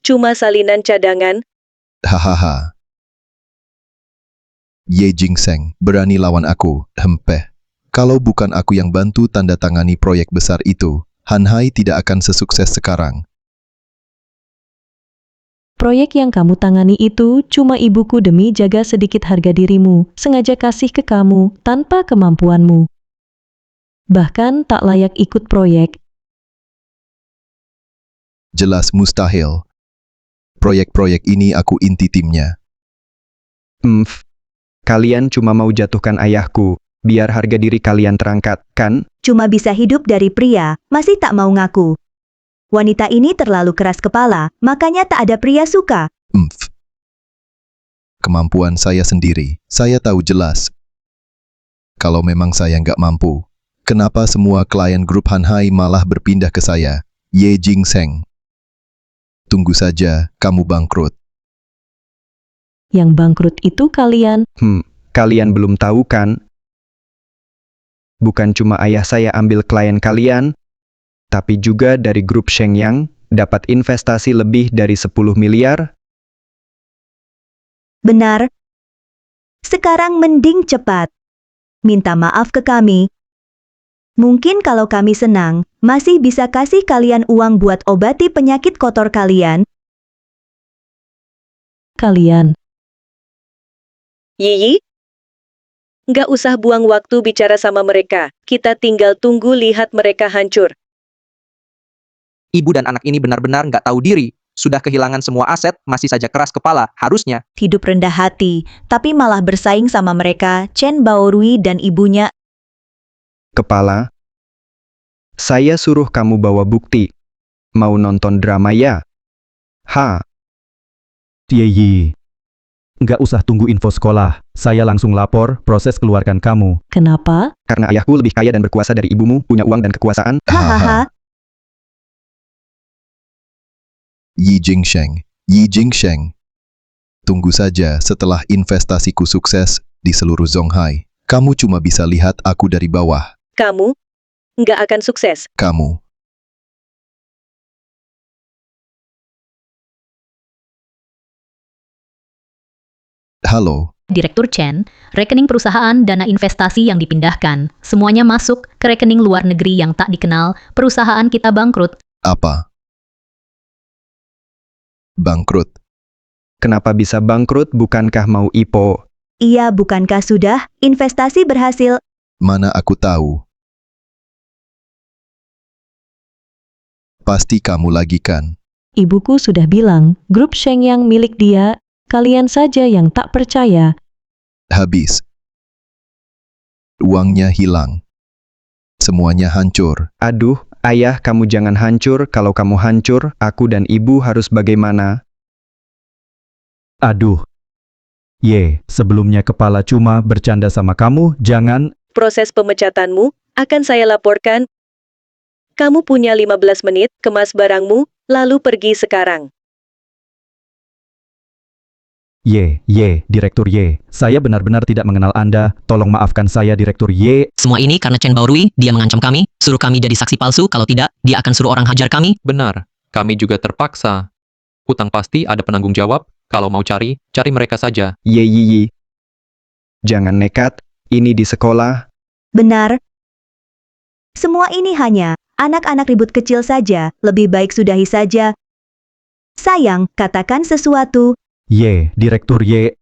cuma salinan cadangan. Hahaha. Ye Jingseng, berani lawan aku, hempeh. Kalau bukan aku yang bantu tanda tangani proyek besar itu, Hanhai tidak akan sesukses sekarang. Proyek yang kamu tangani itu cuma ibuku demi jaga sedikit harga dirimu, sengaja kasih ke kamu tanpa kemampuanmu. Bahkan tak layak ikut proyek. Jelas mustahil. Proyek-proyek ini aku inti timnya. Kalian cuma mau jatuhkan ayahku, biar harga diri kalian terangkat, kan? Cuma bisa hidup dari pria, masih tak mau ngaku. Wanita ini terlalu keras kepala, makanya tak ada pria suka. Kemampuan saya sendiri, saya tahu jelas. Kalau memang saya nggak mampu, kenapa semua klien grup Hanhai malah berpindah ke saya, Ye Jingseng? Tunggu saja, kamu bangkrut. Yang bangkrut itu kalian. Kalian belum tahu kan? Bukan cuma ayah saya ambil klien kalian, tapi juga dari grup Shenyang, dapat investasi lebih dari 10 miliar. Benar. Sekarang mending cepat. Minta maaf ke kami. Mungkin kalau kami senang, masih bisa kasih kalian uang buat obati penyakit kotor kalian. Kalian. Yi? Nggak usah buang waktu bicara sama mereka, kita tinggal tunggu lihat mereka hancur. Ibu dan anak ini benar-benar nggak tahu diri. Sudah kehilangan semua aset, masih saja keras kepala, harusnya. Hidup rendah hati, tapi malah bersaing sama mereka, Chen Baorui dan ibunya. Kepala, saya suruh kamu bawa bukti. Mau nonton drama ya? Yi. Nggak usah tunggu info sekolah, saya langsung lapor, proses keluarkan kamu. Kenapa? Karena ayahku lebih kaya dan berkuasa dari ibumu, punya uang dan kekuasaan. Hahaha. Yi Jingseng. Tunggu saja setelah investasiku sukses di seluruh Zonghai. Kamu cuma bisa lihat aku dari bawah. Kamu nggak akan sukses. Kamu. Halo, Direktur Chen, rekening perusahaan, dana investasi yang dipindahkan, semuanya masuk ke rekening luar negeri yang tak dikenal, perusahaan kita bangkrut. Apa? Bangkrut. Kenapa bisa bangkrut? Bukankah mau IPO? Iya, bukankah sudah? Investasi berhasil. Mana aku tahu. Pasti kamu lagi kan? Ibuku sudah bilang, grup Shenyang milik dia, kalian saja yang tak percaya. Habis. Uangnya hilang. Semuanya hancur. Aduh, ayah, kamu jangan hancur. Kalau kamu hancur, aku dan ibu harus bagaimana? Aduh. Sebelumnya kepala cuma bercanda sama kamu, jangan. Proses pemecatanmu akan saya laporkan. Kamu punya 15 menit, kemas barangmu, lalu pergi sekarang. Direktur Y. Saya benar-benar tidak mengenal Anda. Tolong maafkan saya, Direktur Y. Semua ini karena Chen Baorui, dia mengancam kami, suruh kami jadi saksi palsu, kalau tidak, dia akan suruh orang hajar kami. Benar, kami juga terpaksa. Hutang pasti ada penanggung jawab, kalau mau cari mereka saja. Yi. Jangan nekat, ini di sekolah. Benar. Semua ini hanya anak-anak ribut kecil saja, lebih baik sudahi saja. Sayang, katakan sesuatu. Direktur Y.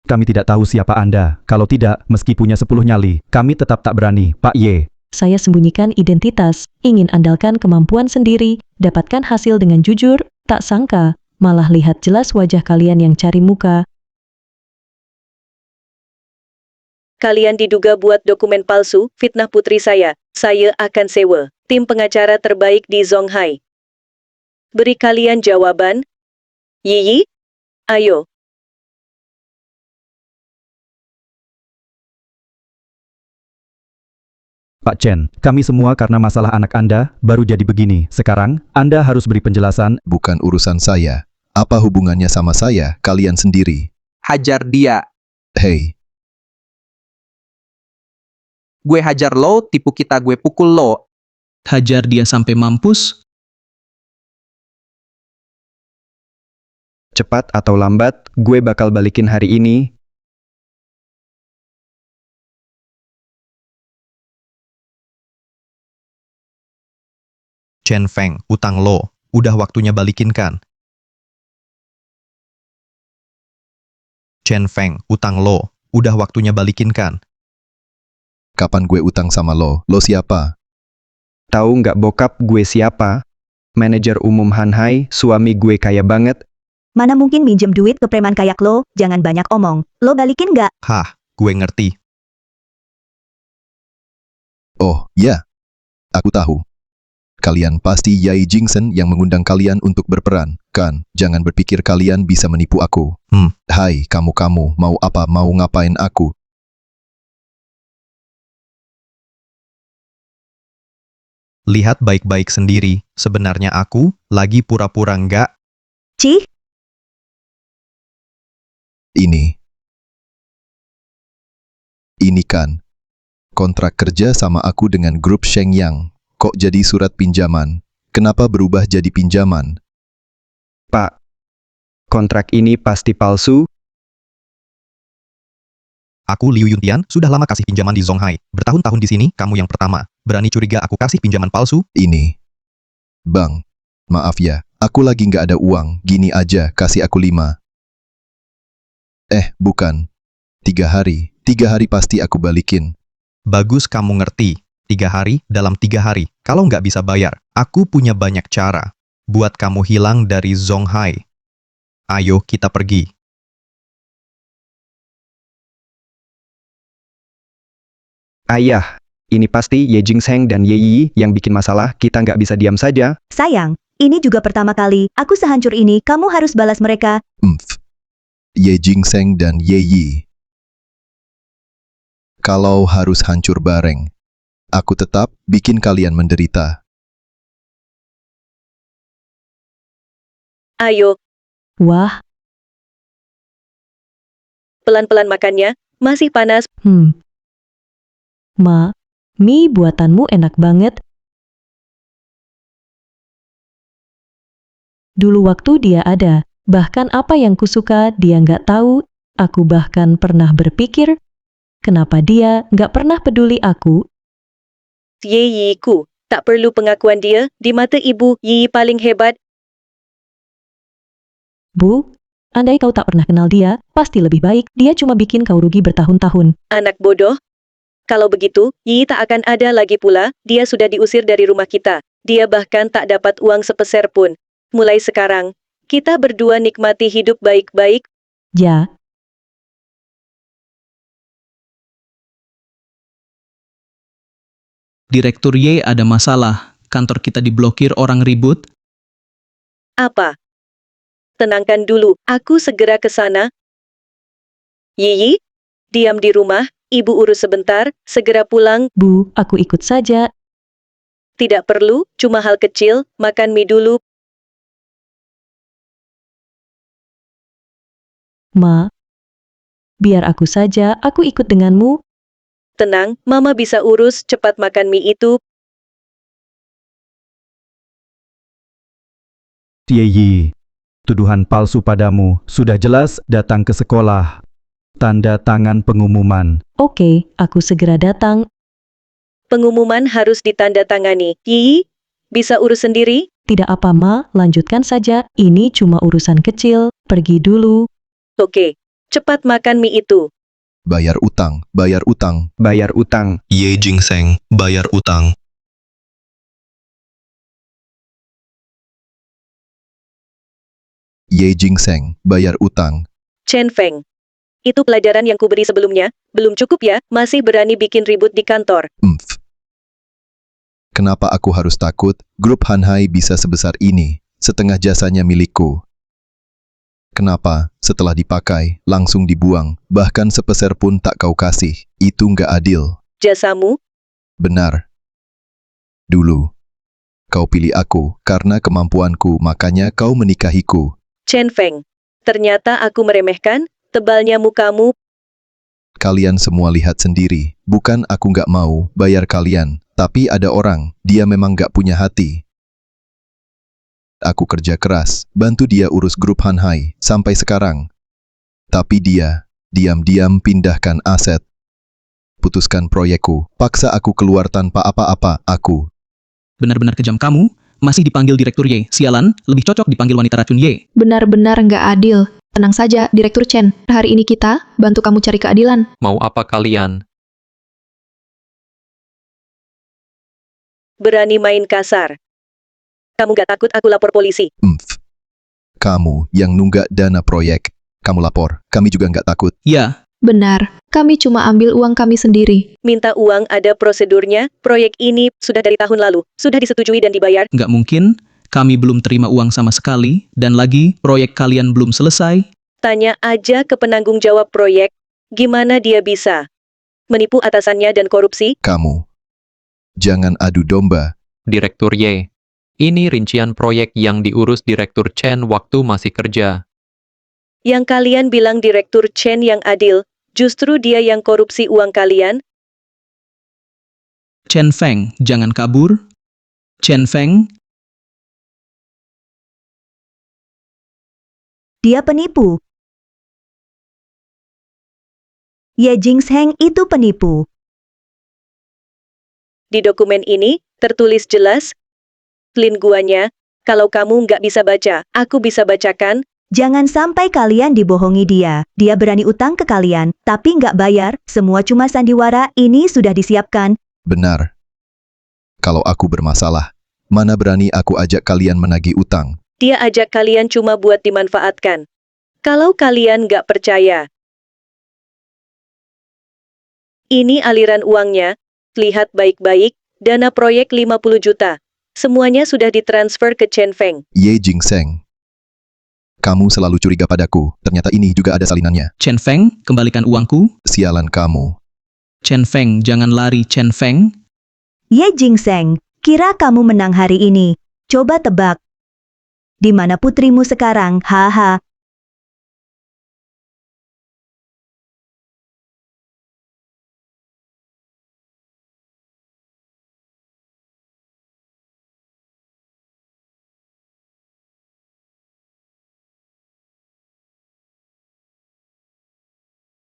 Kami tidak tahu siapa Anda. Kalau tidak, meski punya 10 nyali, kami tetap tak berani, Pak Y. Saya sembunyikan identitas, ingin andalkan kemampuan sendiri, dapatkan hasil dengan jujur, tak sangka, malah lihat jelas wajah kalian yang cari muka. Kalian diduga buat dokumen palsu, fitnah putri saya. Saya akan sewa tim pengacara terbaik di Zonghai. Beri kalian jawaban. Yi, ayo. Pak Chen, kami semua karena masalah anak Anda, baru jadi begini. Sekarang, Anda harus beri penjelasan. Bukan urusan saya. Apa hubungannya sama saya, kalian sendiri? Hajar dia. Hei, Gue hajar lo, tipu kita gue pukul lo. Hajar dia sampai mampus. Cepat atau lambat, gue bakal balikin hari ini. Chen Feng, utang lo, udah waktunya balikin kan? Chen Feng, utang lo, udah waktunya balikin kan? kapan gue utang sama lo? Lo siapa? Tahu nggak bokap gue siapa? Manajer umum Hanhai, suami gue kaya banget. Mana mungkin minjem duit ke preman kayak lo, jangan banyak omong. Lo balikin nggak? Hah, gue ngerti. Oh, ya. Aku tahu. Kalian pasti Yai Jingsen yang mengundang kalian untuk berperan, kan? Jangan berpikir kalian bisa menipu aku. Hai, kamu-kamu, mau apa? Mau ngapain aku? Lihat baik-baik sendiri, sebenarnya aku lagi pura-pura nggak. Cih? Ini kan kontrak kerja sama aku dengan grup Shenyang. Kok jadi surat pinjaman? Kenapa berubah jadi pinjaman? Pak, kontrak ini pasti palsu. Aku Liu Yuntian, sudah lama kasih pinjaman di Zonghai. Bertahun-tahun di sini, kamu yang pertama. Berani curiga aku kasih pinjaman palsu? Bang, maaf ya, aku lagi nggak ada uang. Gini aja, kasih aku 5. Bukan. 3 hari. 3 hari pasti aku balikin. Bagus kamu ngerti. 3 hari, dalam 3 hari. Kalau nggak bisa bayar, aku punya banyak cara buat kamu hilang dari Zonghai. Ayo kita pergi. Ayah, ini pasti Ye Jingsheng dan Ye Yi yang bikin masalah, kita nggak bisa diam saja. Sayang, ini juga pertama kali aku sehancur ini, kamu harus balas mereka. Ye Jingsheng dan Ye Yi. Kalau harus hancur bareng, aku tetap bikin kalian menderita. Ayo, Wah, pelan-pelan makannya, masih panas. Ma, mie buatanmu enak banget. Dulu waktu dia ada, bahkan apa yang kusuka dia nggak tahu. Aku bahkan pernah berpikir, kenapa dia nggak pernah peduli aku. Yeyiku, tak perlu pengakuan dia, di mata ibu, Yi paling hebat. Bu, andai kau tak pernah kenal dia, pasti lebih baik. Dia cuma bikin kau rugi bertahun-tahun. Anak bodoh. Kalau begitu, Yi tak akan ada lagi pula, dia sudah diusir dari rumah kita. Dia bahkan tak dapat uang sepeser pun. Mulai sekarang, kita berdua nikmati hidup baik-baik. Ya, Direktur Y ada masalah, kantor kita diblokir orang ribut. Apa? Tenangkan dulu, aku segera ke sana. Yi, diam di rumah, ibu urus sebentar, segera pulang. Bu, aku ikut saja. Tidak perlu, cuma hal kecil, makan mie dulu. Ma, biar aku saja, aku ikut denganmu. Tenang, Mama bisa urus, cepat makan mie itu. Yeyi, tuduhan palsu padamu sudah jelas, datang ke sekolah. Tanda tangan pengumuman. Oke, aku segera datang. Pengumuman harus ditandatangani. Yi, bisa urus sendiri? Tidak apa, Ma, lanjutkan saja. Ini cuma urusan kecil. Pergi dulu. Oke, cepat makan mie itu. Bayar utang, bayar utang. Bayar utang. Ye Jingseng, bayar utang. Ye Jingseng, bayar utang. Chen Feng. Itu pelajaran yang kuberi sebelumnya, belum cukup ya, masih berani bikin ribut di kantor. Kenapa aku harus takut? Grup Hanhai bisa sebesar ini, setengah jasanya milikku. Kenapa, setelah dipakai, langsung dibuang, bahkan sepeser pun tak kau kasih? Itu nggak adil. Jasamu? Benar. Dulu, kau pilih aku, karena kemampuanku, makanya kau menikahiku. Chen Feng. Ternyata aku meremehkan, tebalnya mukamu. Kalian semua lihat sendiri, bukan aku nggak mau bayar kalian, tapi ada orang, dia memang nggak punya hati. Aku kerja keras, bantu dia urus grup Hanhai, sampai sekarang. Tapi dia, diam-diam pindahkan aset. Putuskan proyekku, paksa aku keluar tanpa apa-apa, aku. Benar-benar kejam kamu, masih dipanggil Direktur Y. Sialan, lebih cocok dipanggil wanita racun Y. Benar-benar nggak adil. Tenang saja, Direktur Chen. Hari ini kita bantu kamu cari keadilan. Mau apa kalian? Berani main kasar. Kamu gak takut aku lapor polisi? Kamu yang nunggak dana proyek, kamu lapor, kami juga nggak takut. Ya. Benar, kami cuma ambil uang kami sendiri. Minta uang ada prosedurnya, proyek ini sudah dari tahun lalu, sudah disetujui dan dibayar. Nggak mungkin, kami belum terima uang sama sekali, dan lagi, proyek kalian belum selesai. Tanya aja ke penanggung jawab proyek, gimana dia bisa menipu atasannya dan korupsi? Kamu, jangan adu domba. Direktur Y. Ini rincian proyek yang diurus Direktur Chen waktu masih kerja. Yang kalian bilang Direktur Chen yang adil, justru dia yang korupsi uang kalian? Chen Feng, jangan kabur. Chen Feng, Dia penipu. Ye Jingseng itu penipu. Di dokumen ini, tertulis jelas, Lin guanya, kalau kamu nggak bisa baca, aku bisa bacakan. Jangan sampai kalian dibohongi dia. Dia berani utang ke kalian, tapi nggak bayar, semua cuma sandiwara, ini sudah disiapkan. Benar. Kalau aku bermasalah, mana berani aku ajak kalian menagih utang. Dia ajak kalian cuma buat dimanfaatkan. Kalau kalian nggak percaya. Ini aliran uangnya, lihat baik-baik, dana proyek 50 juta. Semuanya sudah ditransfer ke Chen Feng. Ye Jingseng. Kamu selalu curiga padaku, ternyata ini juga ada salinannya. Chen Feng, kembalikan uangku. Sialan kamu. Chen Feng, jangan lari Chen Feng. Ye Jingseng, kira kamu menang hari ini. Coba tebak. Di mana putrimu sekarang? Haha.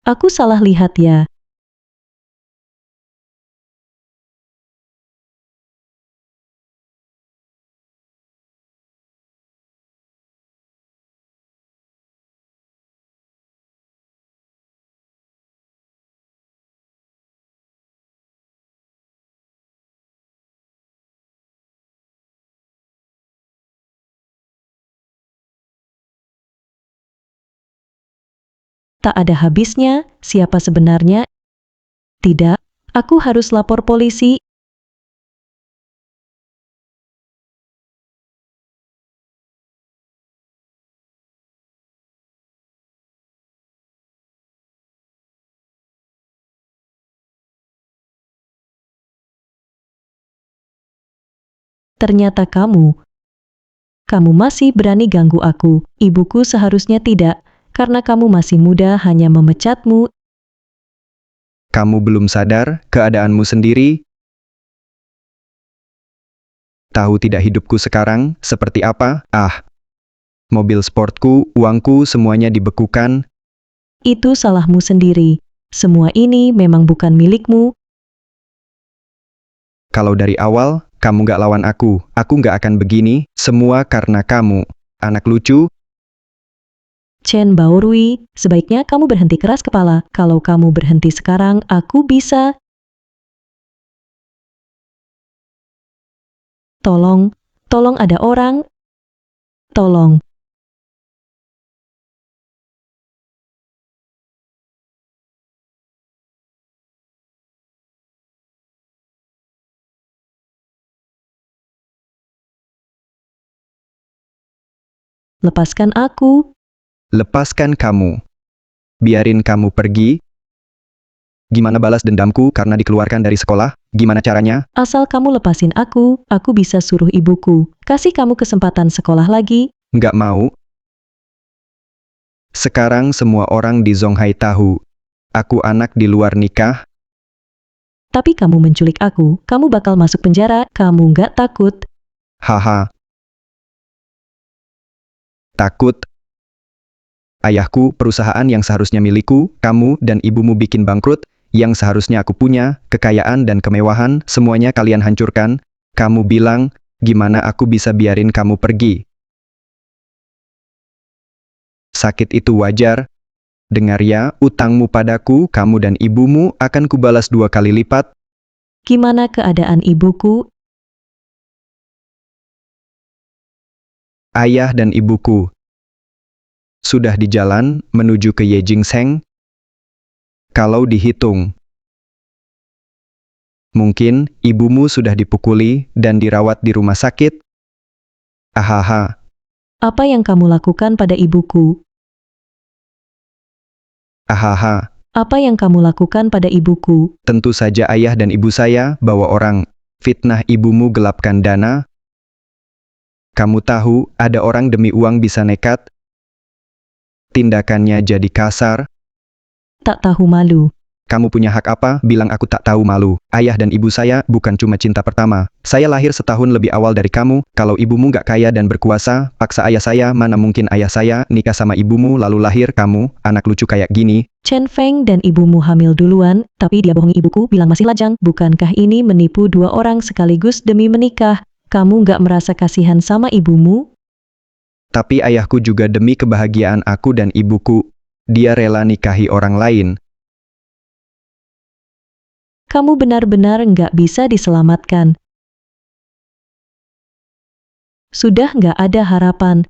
Aku salah lihat ya. Tak ada habisnya, siapa sebenarnya? Tidak, aku harus lapor polisi. Ternyata kamu masih berani ganggu aku. Ibuku seharusnya tidak, karena kamu masih muda hanya memecatmu. Kamu belum sadar keadaanmu sendiri? Tahu tidak hidupku sekarang seperti apa? Mobil sportku, uangku semuanya dibekukan. Itu salahmu sendiri. Semua ini memang bukan milikmu. Kalau dari awal, kamu gak lawan aku gak akan begini, semua karena kamu. Anak lucu. Chen Baorui, sebaiknya kamu berhenti keras kepala. Kalau kamu berhenti sekarang, aku bisa. Tolong ada orang. Tolong. Lepaskan aku. Lepaskan kamu. Biarin kamu pergi. Gimana balas dendamku karena dikeluarkan dari sekolah? Gimana caranya? Asal kamu lepasin aku bisa suruh ibuku kasih kamu kesempatan sekolah lagi. Nggak mau. Sekarang semua orang di Zonghai tahu. Aku anak di luar nikah. Tapi kamu menculik aku, kamu bakal masuk penjara, kamu nggak takut? Haha. Takut. Ayahku, perusahaan yang seharusnya milikku, kamu dan ibumu bikin bangkrut, yang seharusnya aku punya, kekayaan dan kemewahan, semuanya kalian hancurkan. Kamu bilang, gimana aku bisa biarin kamu pergi? Sakit itu wajar. Dengar ya, utangmu padaku, kamu dan ibumu akan kubalas 2 kali lipat. Gimana keadaan ibuku? Ayah dan ibuku sudah di jalan menuju ke Yejingseng. Kalau dihitung, mungkin ibumu sudah dipukuli dan dirawat di rumah sakit. Ahaha. Apa yang kamu lakukan pada ibuku? Ahaha. Apa yang kamu lakukan pada ibuku? Tentu saja ayah dan ibu saya bawa orang fitnah ibumu gelapkan dana. Kamu tahu, ada orang demi uang bisa nekat. Tindakannya jadi kasar. Tak tahu malu. Kamu punya hak apa? Bilang aku tak tahu malu. Ayah dan ibu saya bukan cuma cinta pertama. Saya lahir setahun lebih awal dari kamu. Kalau ibumu gak kaya dan berkuasa, paksa ayah saya. Mana mungkin ayah saya nikah sama ibumu lalu lahir kamu, anak lucu kayak gini. Chen Feng dan ibumu hamil duluan, tapi dia bohongi ibuku bilang masih lajang. Bukankah ini menipu 2 orang sekaligus demi menikah? Kamu gak merasa kasihan sama ibumu? Tapi ayahku juga demi kebahagiaan aku dan ibuku. Dia rela nikahi orang lain. Kamu benar-benar nggak bisa diselamatkan. Sudah nggak ada harapan.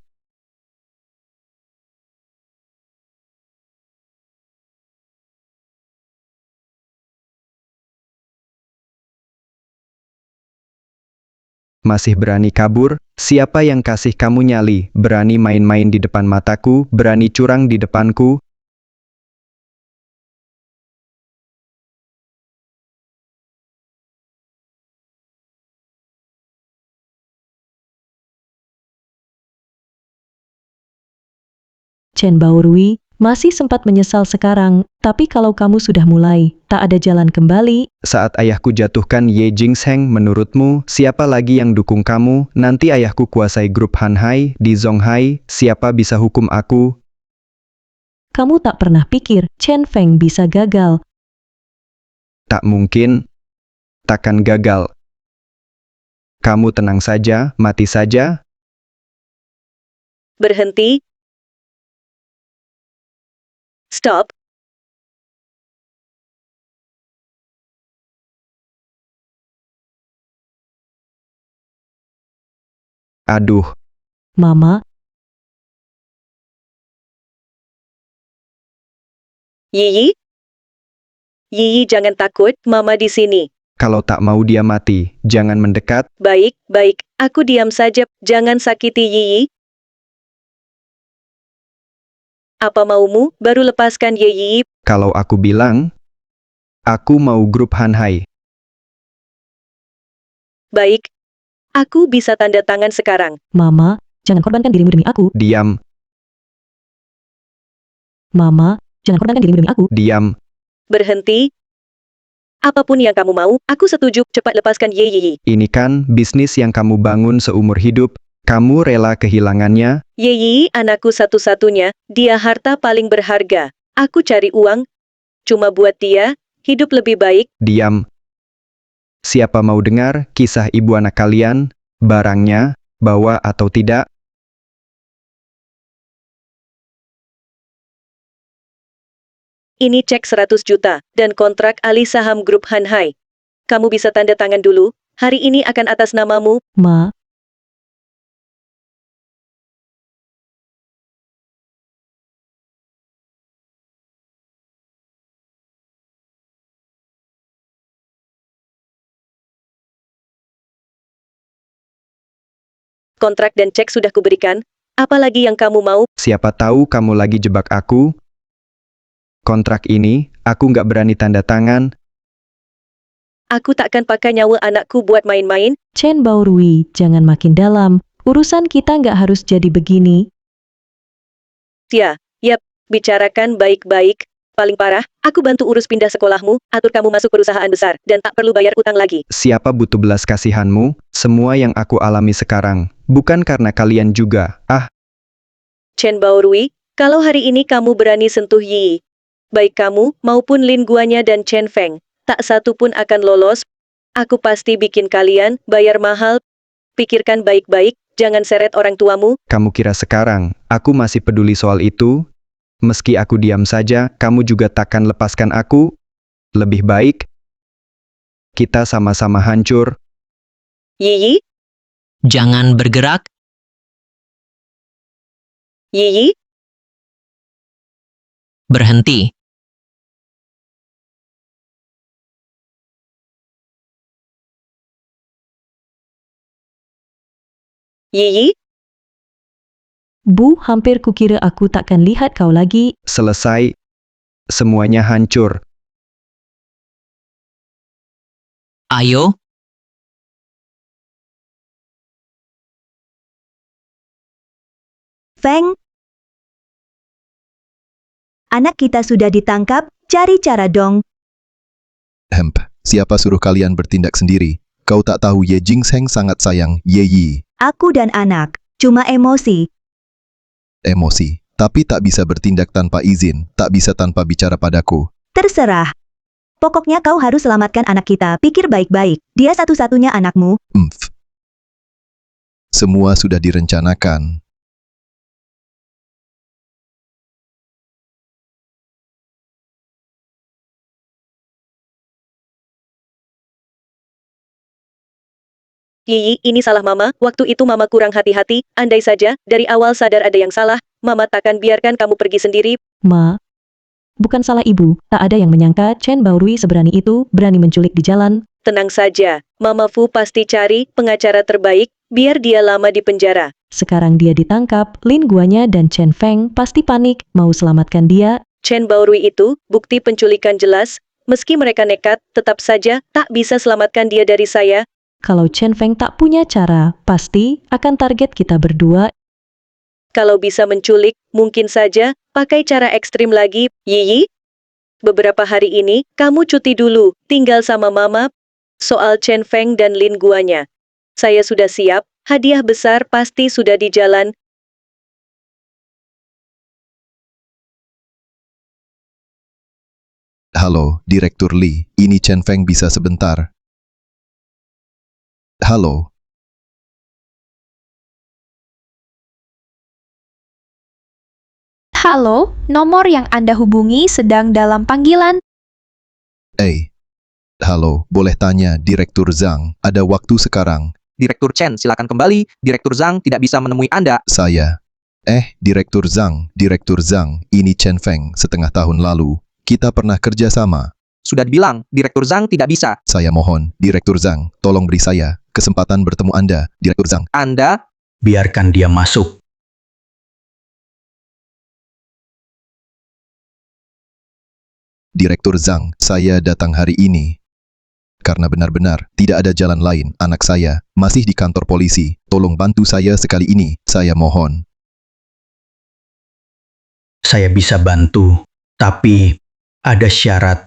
Masih berani kabur? Siapa yang kasih kamu nyali? Berani main-main di depan mataku? Berani curang di depanku? Chen Baorui masih sempat menyesal sekarang, tapi kalau kamu sudah mulai, tak ada jalan kembali. Saat ayahku jatuhkan Ye Jingsheng, menurutmu, siapa lagi yang dukung kamu? Nanti ayahku kuasai grup Hanhai di Zonghai, siapa bisa hukum aku? Kamu tak pernah pikir Chen Feng bisa gagal. Tak mungkin. Takkan gagal. Kamu tenang saja, mati saja. Berhenti. Stop. Aduh, Mama, Yiyi? Yiyi, jangan takut, Mama di sini. kalau tak mau dia mati, jangan mendekat. Baik, baik, aku diam saja, jangan sakiti Yiyi. Apa maumu, baru lepaskan Yiyi. Kalau aku bilang, aku mau grup Hanhai. Baik. Aku bisa tanda tangan sekarang. Mama, jangan korbankan dirimu demi aku. Diam, Mama, jangan korbankan dirimu demi aku. diam. Berhenti. Apapun yang kamu mau, aku setuju, cepat lepaskan Yiyi. Ini kan bisnis yang kamu bangun seumur hidup. Kamu rela kehilangannya. Yiyi, anakku satu-satunya, dia harta paling berharga. Aku cari uang, cuma buat dia, hidup lebih baik. Diam. Siapa mau dengar kisah ibu anak kalian? Barangnya, bawa atau tidak? Ini cek 100 juta, dan kontrak alih saham grup Hanhai. Kamu bisa tanda tangan dulu, hari ini akan atas namamu. Ma, Kontrak dan cek sudah kuberikan, apalagi yang kamu mau? Siapa tahu kamu lagi jebak aku? Kontrak ini, aku nggak berani tanda tangan. Aku takkan pakai nyawa anakku buat main-main. Chen Baorui, jangan makin dalam. Urusan kita nggak harus jadi begini. Yap, bicarakan baik-baik. Paling parah, aku bantu urus pindah sekolahmu, atur kamu masuk perusahaan besar, dan tak perlu bayar utang lagi. Siapa butuh belas kasihanmu? Semua yang aku alami sekarang, bukan karena kalian juga. Chen Baorui, kalau hari ini kamu berani sentuh Yi, baik kamu maupun Lin Guanya dan Chen Feng, tak satu pun akan lolos. Aku pasti bikin kalian bayar mahal. Pikirkan baik-baik, jangan seret orang tuamu. Kamu kira sekarang, aku masih peduli soal itu? Meski aku diam saja, kamu juga takkan lepaskan aku? Lebih baik, kita sama-sama hancur. Yiyi, Jangan bergerak. Yiyi, Berhenti. Yiyi, Bu, hampir kukira aku takkan lihat kau lagi. Selesai, semuanya hancur. Ayo, Feng, anak kita sudah ditangkap, cari cara dong. Siapa suruh kalian bertindak sendiri? Kau tak tahu Ye Jingseng sangat sayang Ye Yi. Aku dan anak, cuma emosi. Emosi, tapi tak bisa bertindak tanpa izin, tak bisa tanpa bicara padaku. Terserah. Pokoknya kau harus selamatkan anak kita, pikir baik-baik. Dia satu-satunya anakmu. Semua sudah direncanakan. Yiyi, ini salah Mama, waktu itu Mama kurang hati-hati, andai saja, dari awal sadar ada yang salah, Mama takkan biarkan kamu pergi sendiri. Ma, bukan salah ibu, tak ada yang menyangka Chen Baorui seberani itu, berani menculik di jalan. Tenang saja, Mama Fu pasti cari pengacara terbaik, biar dia lama di penjara. Sekarang dia ditangkap, Lin Guanya dan Chen Feng pasti panik, mau selamatkan dia. Chen Baorui itu, bukti penculikan jelas, meski mereka nekat, tetap saja, tak bisa selamatkan dia dari saya. Kalau Chen Feng tak punya cara, pasti akan target kita berdua. Kalau bisa menculik, mungkin saja, pakai cara ekstrim lagi. Yiyi, beberapa hari ini, kamu cuti dulu, tinggal sama Mama. Soal Chen Feng dan Lin Guanya, saya sudah siap, hadiah besar pasti sudah di jalan. Halo, Direktur Lee. Ini Chen Feng bisa sebentar? Halo. Halo, nomor yang Anda hubungi sedang dalam panggilan. Halo, boleh tanya Direktur Zhang, ada waktu sekarang? Direktur Chen, silakan kembali. Direktur Zhang tidak bisa menemui Anda. Saya. Direktur Zhang, ini Chen Feng. Setengah tahun lalu, kita pernah kerja sama. Sudah dibilang, Direktur Zhang tidak bisa. Saya mohon, Direktur Zhang, tolong beri saya kesempatan bertemu Anda, Direktur Zhang. Anda? Biarkan dia masuk. Direktur Zhang, saya datang hari ini karena benar-benar tidak ada jalan lain. Anak saya masih di kantor polisi. Tolong bantu saya sekali ini, saya mohon. Saya bisa bantu, tapi ada syarat.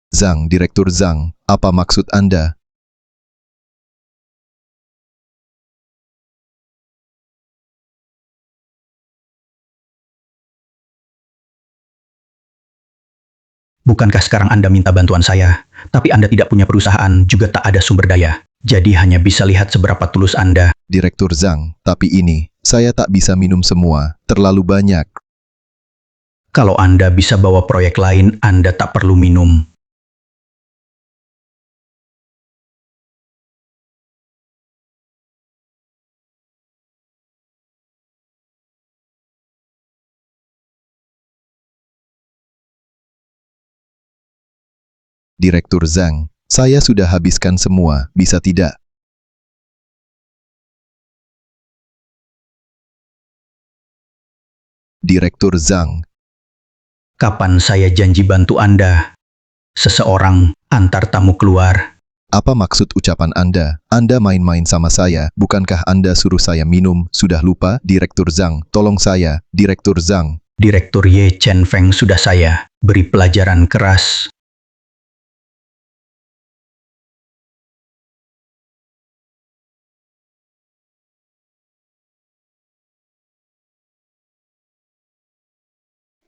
Zhang, Direktur Zhang, apa maksud Anda? Bukankah sekarang Anda minta bantuan saya, tapi Anda tidak punya perusahaan, juga tak ada sumber daya. Jadi hanya bisa lihat seberapa tulus Anda. Direktur Zhang, tapi ini, saya tak bisa minum semua, terlalu banyak. Kalau Anda bisa bawa proyek lain, Anda tak perlu minum. Direktur Zhang, saya sudah habiskan semua, bisa tidak? Direktur Zhang, Kapan saya janji bantu Anda? Seseorang antar tamu keluar. apa maksud ucapan Anda? Anda main-main sama saya, bukankah Anda suruh saya minum? Sudah lupa, Direktur Zhang, tolong saya, Direktur Zhang. Direktur Ye Chen Feng sudah saya beri pelajaran keras.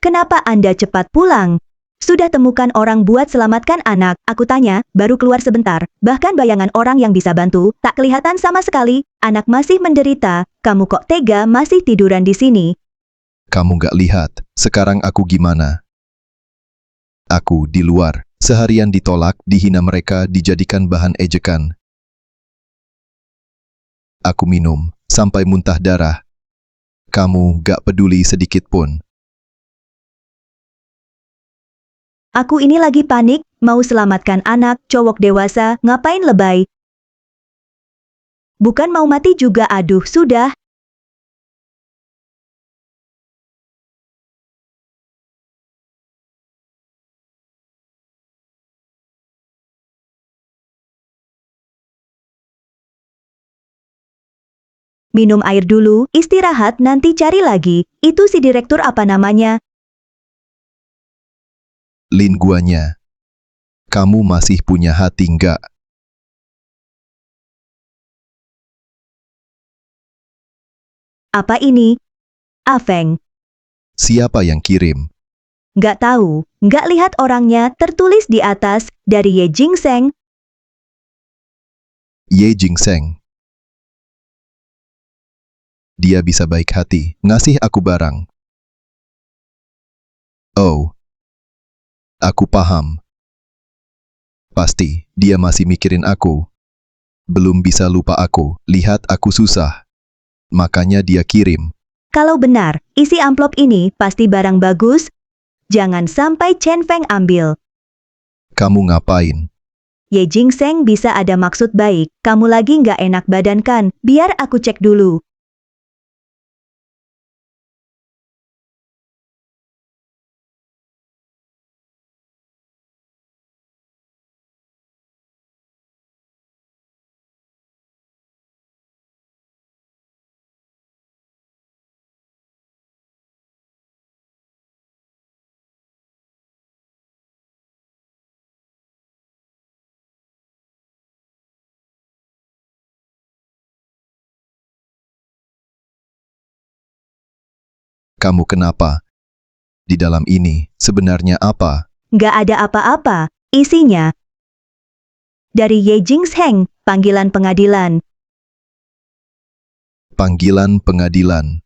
Kenapa Anda cepat pulang? Sudah temukan orang buat selamatkan anak, aku tanya, baru keluar sebentar. Bahkan bayangan orang yang bisa bantu, tak kelihatan sama sekali. Anak masih menderita, kamu kok tega masih tiduran di sini? Kamu gak lihat, sekarang aku gimana? Aku di luar, seharian ditolak, dihina mereka, dijadikan bahan ejekan. Aku minum, sampai muntah darah. Kamu gak peduli sedikit pun. Aku ini lagi panik, mau selamatkan anak, cowok dewasa, ngapain lebay? Bukan mau mati juga, aduh, sudah. Minum air dulu, istirahat, nanti cari lagi. Itu si direktur apa namanya? Lin guanya. Kamu masih punya hati nggak? Apa ini? Afeng. Siapa yang kirim? Nggak tahu, nggak lihat orangnya, tertulis di atas, dari Ye Jingseng. Ye Jingseng. Dia bisa baik hati, ngasih aku barang. Oh. Aku paham. Pasti, dia masih mikirin aku. Belum bisa lupa aku, lihat aku susah. Makanya dia kirim. Kalau benar, isi amplop ini pasti barang bagus. Jangan sampai Chen Feng ambil. Kamu ngapain? Ye Jingseng bisa ada maksud baik. Kamu lagi nggak enak badan kan? Biar aku cek dulu. Kamu kenapa? Di dalam ini, sebenarnya apa? Nggak ada apa-apa, isinya. Dari Ye Jingsheng, panggilan pengadilan. Panggilan pengadilan.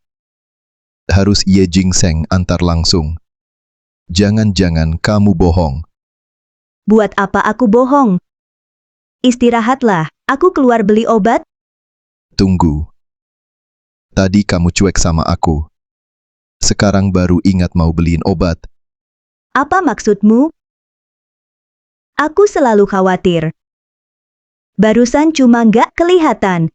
Harus Ye Jingsheng antar langsung. Jangan-jangan kamu bohong. Buat apa aku bohong? Istirahatlah, aku keluar beli obat. Tunggu. Tadi kamu cuek sama aku. Sekarang baru ingat mau beliin obat. Apa maksudmu? Aku selalu khawatir. Barusan cuma nggak kelihatan.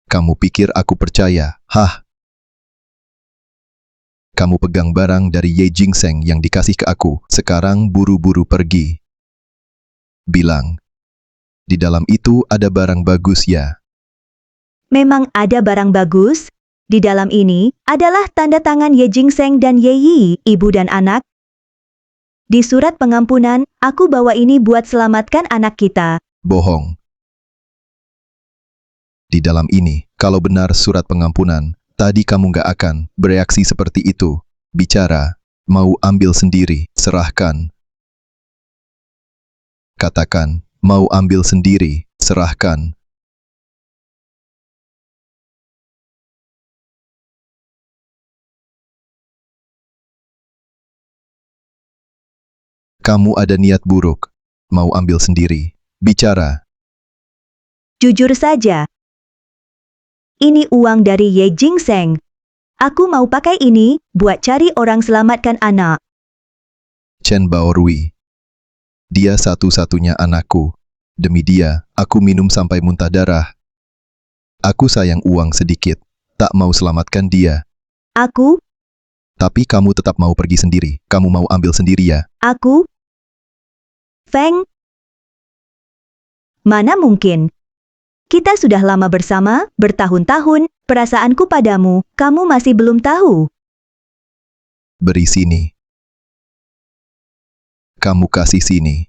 Kamu pikir aku percaya? Hah? Kamu pegang barang dari Ye Jingsheng yang dikasih ke aku. Sekarang buru-buru pergi. Bilang. Di dalam itu ada barang bagus ya. Memang ada barang bagus. Di dalam ini adalah tanda tangan Ye Jingsheng dan Ye Yi, ibu dan anak. Di surat pengampunan, aku bawa ini buat selamatkan anak kita. Bohong. Di dalam ini, kalau benar surat pengampunan, tadi kamu gak akan bereaksi seperti itu. Bicara, mau ambil sendiri, serahkan. Katakan, mau ambil sendiri, serahkan. Kamu ada niat buruk, mau ambil sendiri. Bicara. Jujur saja. Ini uang dari Ye Jingsheng. Aku mau pakai ini buat cari orang selamatkan anak. Chen Baorui. Dia satu-satunya anakku. Demi dia, aku minum sampai muntah darah. Aku sayang uang sedikit, tak mau selamatkan dia. Aku? Tapi kamu tetap mau pergi sendiri. Kamu mau ambil sendiri ya? Aku? Feng? Mana mungkin? Kita sudah lama bersama, bertahun-tahun, perasaanku padamu, kamu masih belum tahu. Beri sini. Kamu kasih sini.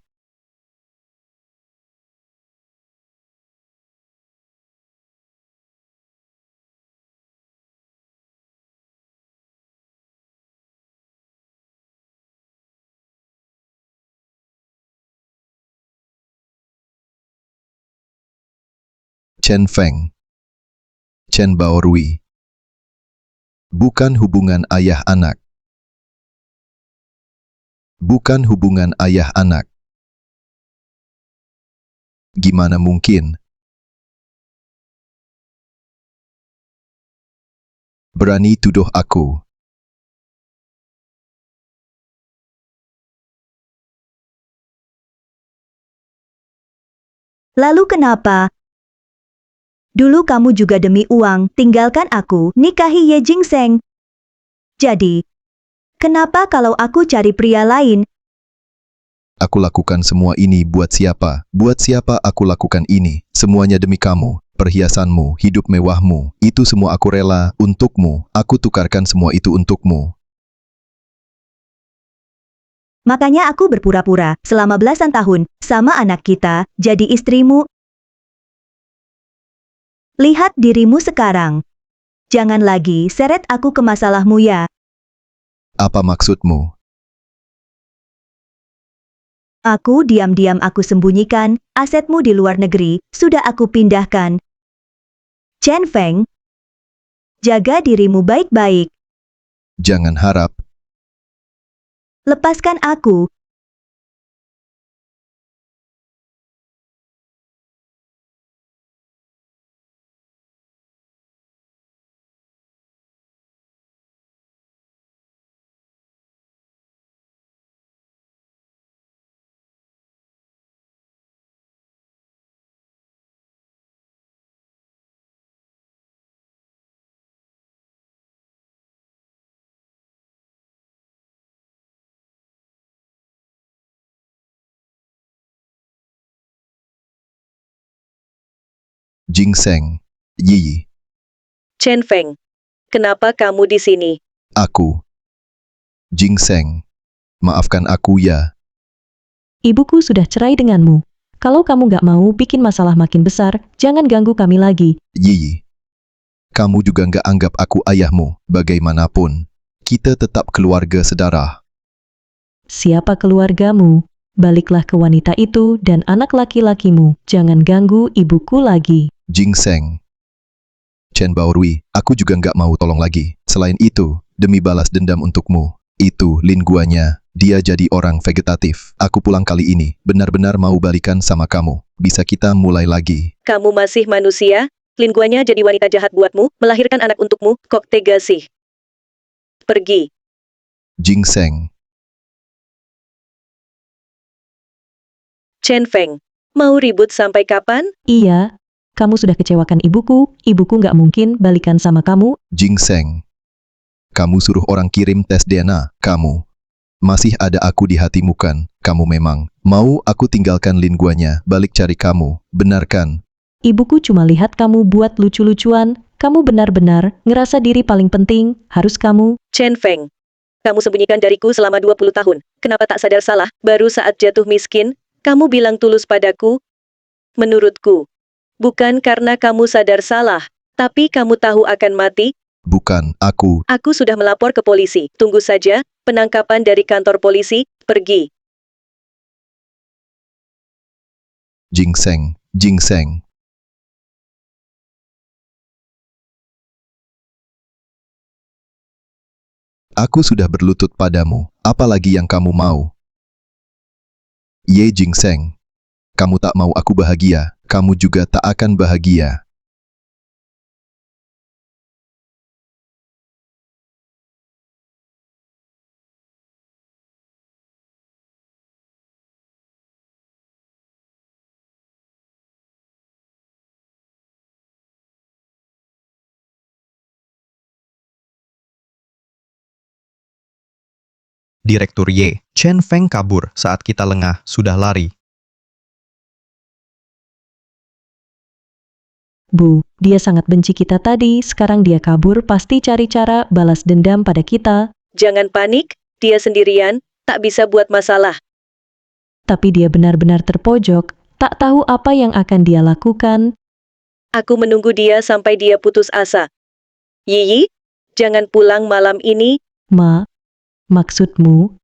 Chen Feng. Chen Baorui. Bukan hubungan ayah-anak. Bukan hubungan ayah-anak. Gimana mungkin? Berani tuduh aku. Lalu kenapa? Dulu kamu juga demi uang tinggalkan aku, nikahi Ye Jingsheng. Jadi, kenapa kalau aku cari pria lain? Aku lakukan semua ini buat siapa? Buat siapa aku lakukan ini? Semuanya demi kamu, perhiasanmu, hidup mewahmu. Itu semua aku rela untukmu. Aku tukarkan semua itu untukmu. Makanya aku berpura-pura selama belasan tahun sama anak kita, jadi istrimu. Lihat dirimu sekarang. Jangan lagi seret aku ke masalahmu ya. Apa maksudmu? Aku diam-diam aku sembunyikan, asetmu di luar negeri, sudah aku pindahkan. Chen Feng, jaga dirimu baik-baik. Jangan harap. Lepaskan aku. Jingsheng. Yi. Chen Feng, kenapa kamu di sini? Aku. Jingsheng. Maafkan aku ya. Ibuku sudah cerai denganmu. Kalau kamu nggak mau bikin masalah makin besar, jangan ganggu kami lagi. Yi. kamu juga nggak anggap aku ayahmu. Bagaimanapun, kita tetap keluarga sedarah. Siapa keluargamu? Baliklah ke wanita itu dan anak laki-lakimu. Jangan ganggu ibuku lagi. Gingseng. Chen Baorui, aku juga nggak mau tolong lagi. Selain itu, demi balas dendam untukmu, itu Lin Guanya, dia jadi orang vegetatif. Aku pulang kali ini, benar-benar mau balikan sama kamu. Bisa kita mulai lagi. Kamu masih manusia? Lin Guanya jadi wanita jahat buatmu, melahirkan anak untukmu, kok tega sih? Pergi. Gingseng. Chen Feng, mau ribut sampai kapan? Iya, kamu sudah kecewakan ibuku. Ibuku nggak mungkin balikan sama kamu. Gingseng. Kamu suruh orang kirim tes DNA, kamu. Masih ada aku di hatimu kan? Kamu memang mau aku tinggalkan Lin Guanya, balik cari kamu, benar kan? Ibuku cuma lihat kamu buat lucu-lucuan. Kamu benar-benar ngerasa diri paling penting. Harus kamu. Chen Feng, kamu sembunyikan dariku selama 20 tahun. Kenapa tak sadar salah? Baru saat jatuh miskin, kamu bilang tulus padaku. Menurutku, bukan karena kamu sadar salah, tapi kamu tahu akan mati. Bukan, aku. Aku sudah melapor ke polisi. Tunggu saja, penangkapan dari kantor polisi. Pergi. Gingseng, Gingseng. Aku sudah berlutut padamu, apalagi yang kamu mau? Ye Gingseng, kamu tak mau aku bahagia, kamu juga tak akan bahagia. Direktur Ye, Chen Feng kabur saat kita lengah, sudah lari. Bu, dia sangat benci kita tadi. Sekarang dia kabur, pasti cari cara balas dendam pada kita. Jangan panik, dia sendirian, tak bisa buat masalah. Tapi dia benar-benar terpojok. Tak tahu apa yang akan dia lakukan. Aku menunggu dia sampai dia putus asa. Yiyi, jangan pulang malam ini. Ma, maksudmu?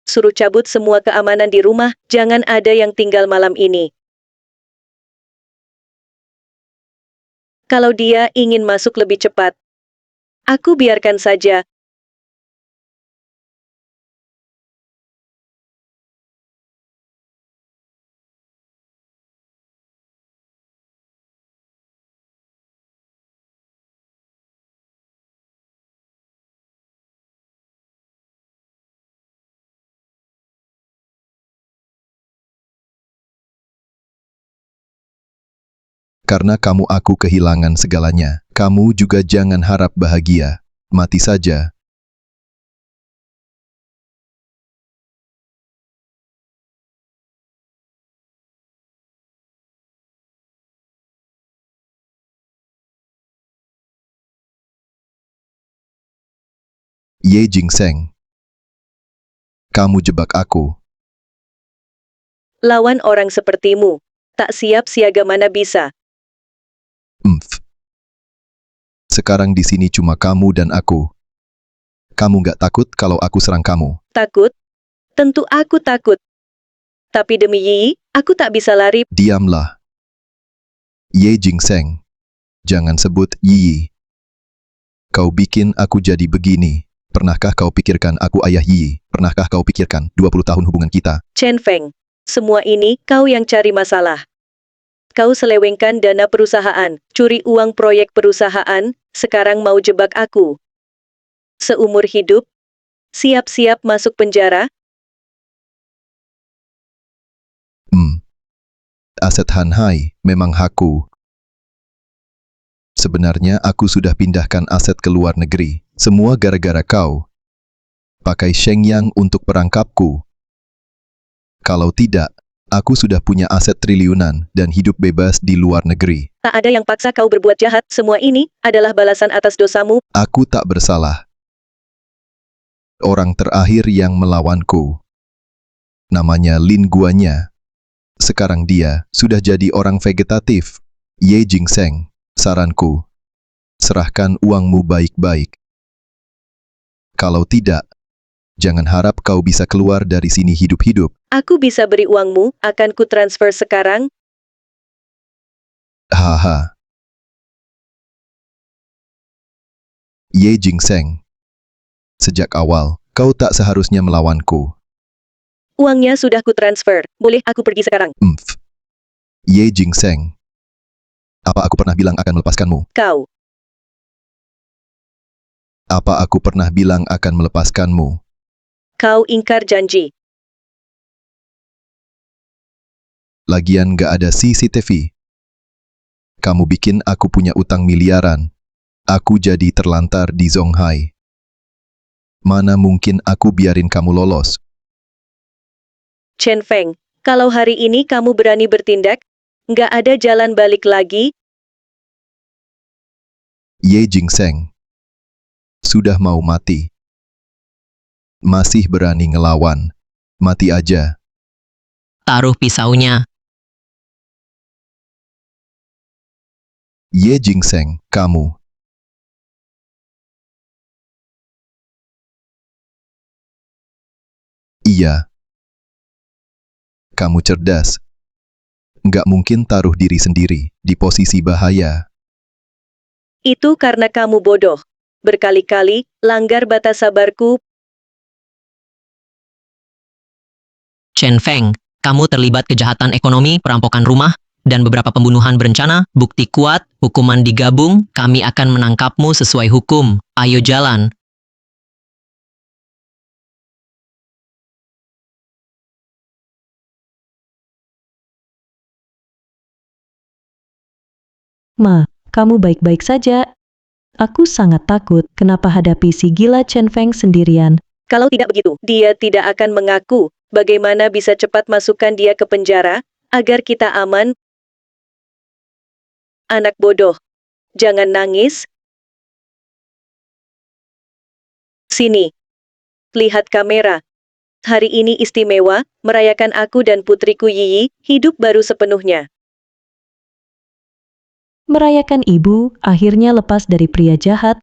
Suruh cabut semua keamanan di rumah, jangan ada yang tinggal malam ini. Kalau dia ingin masuk lebih cepat, aku biarkan saja. Karena kamu aku kehilangan segalanya, kamu juga jangan harap bahagia. Mati saja. Ye Gingseng, kamu jebak aku. Lawan orang sepertimu, tak siap siaga mana bisa. Sekarang di sini cuma kamu dan aku. Kamu nggak takut kalau aku serang kamu? Takut? Tentu aku takut. Tapi demi Yi, aku tak bisa lari. Diamlah. Ye Gingseng, jangan sebut Yi. Kau bikin aku jadi begini. Pernahkah kau pikirkan aku ayah Yi? Pernahkah kau pikirkan 20 tahun hubungan kita? Chen Feng, semua ini kau yang cari masalah. Kau selewengkan dana perusahaan, curi uang proyek perusahaan, sekarang mau jebak aku. Seumur hidup, siap-siap masuk penjara. Aset Han Hai memang hakku. Sebenarnya aku sudah pindahkan aset ke luar negeri. Semua gara-gara kau. Pakai Shenyang untuk perangkapku. Kalau tidak, aku sudah punya aset triliunan dan hidup bebas di luar negeri. Tak ada yang paksa kau berbuat jahat, semua ini adalah balasan atas dosamu. Aku tak bersalah. Orang terakhir yang melawanku, namanya Lin Guanya. Sekarang dia sudah jadi orang vegetatif. Ye Jingseng, saranku, serahkan uangmu baik-baik. Kalau tidak, jangan harap kau bisa keluar dari sini hidup-hidup. Aku bisa beri uangmu, akan ku transfer sekarang. Haha. Ye Jingseng, sejak awal, kau tak seharusnya melawanku. Uangnya sudah ku transfer. Boleh aku pergi sekarang? Ye Jingseng, apa aku pernah bilang akan melepaskanmu? Kau. Apa aku pernah bilang akan melepaskanmu? Kau ingkar janji. Lagian gak ada CCTV. Kamu bikin aku punya utang miliaran. Aku jadi terlantar di Zonghai. Mana mungkin aku biarin kamu lolos? Chen Feng, kalau hari ini kamu berani bertindak, nggak ada jalan balik lagi. Ye Jingseng, sudah mau mati. Masih berani ngelawan. Mati aja. Taruh pisaunya. Ye Jingseng, kamu. Iya. Kamu cerdas. Nggak mungkin taruh diri sendiri di posisi bahaya. Itu karena kamu bodoh. Berkali-kali langgar batas sabarku. Chen Feng, kamu terlibat kejahatan ekonomi, perampokan rumah, dan beberapa pembunuhan berencana. Bukti kuat, hukuman digabung, kami akan menangkapmu sesuai hukum. Ayo jalan. Ma, kamu baik-baik saja. Aku sangat takut kenapa hadapi si gila Chen Feng sendirian. Kalau tidak begitu, dia tidak akan mengaku. Bagaimana bisa cepat masukkan dia ke penjara, agar kita aman? Anak bodoh, jangan nangis. Sini. Lihat kamera. Hari ini istimewa, merayakan aku dan putriku Yiyi, hidup baru sepenuhnya. Merayakan ibu akhirnya lepas dari pria jahat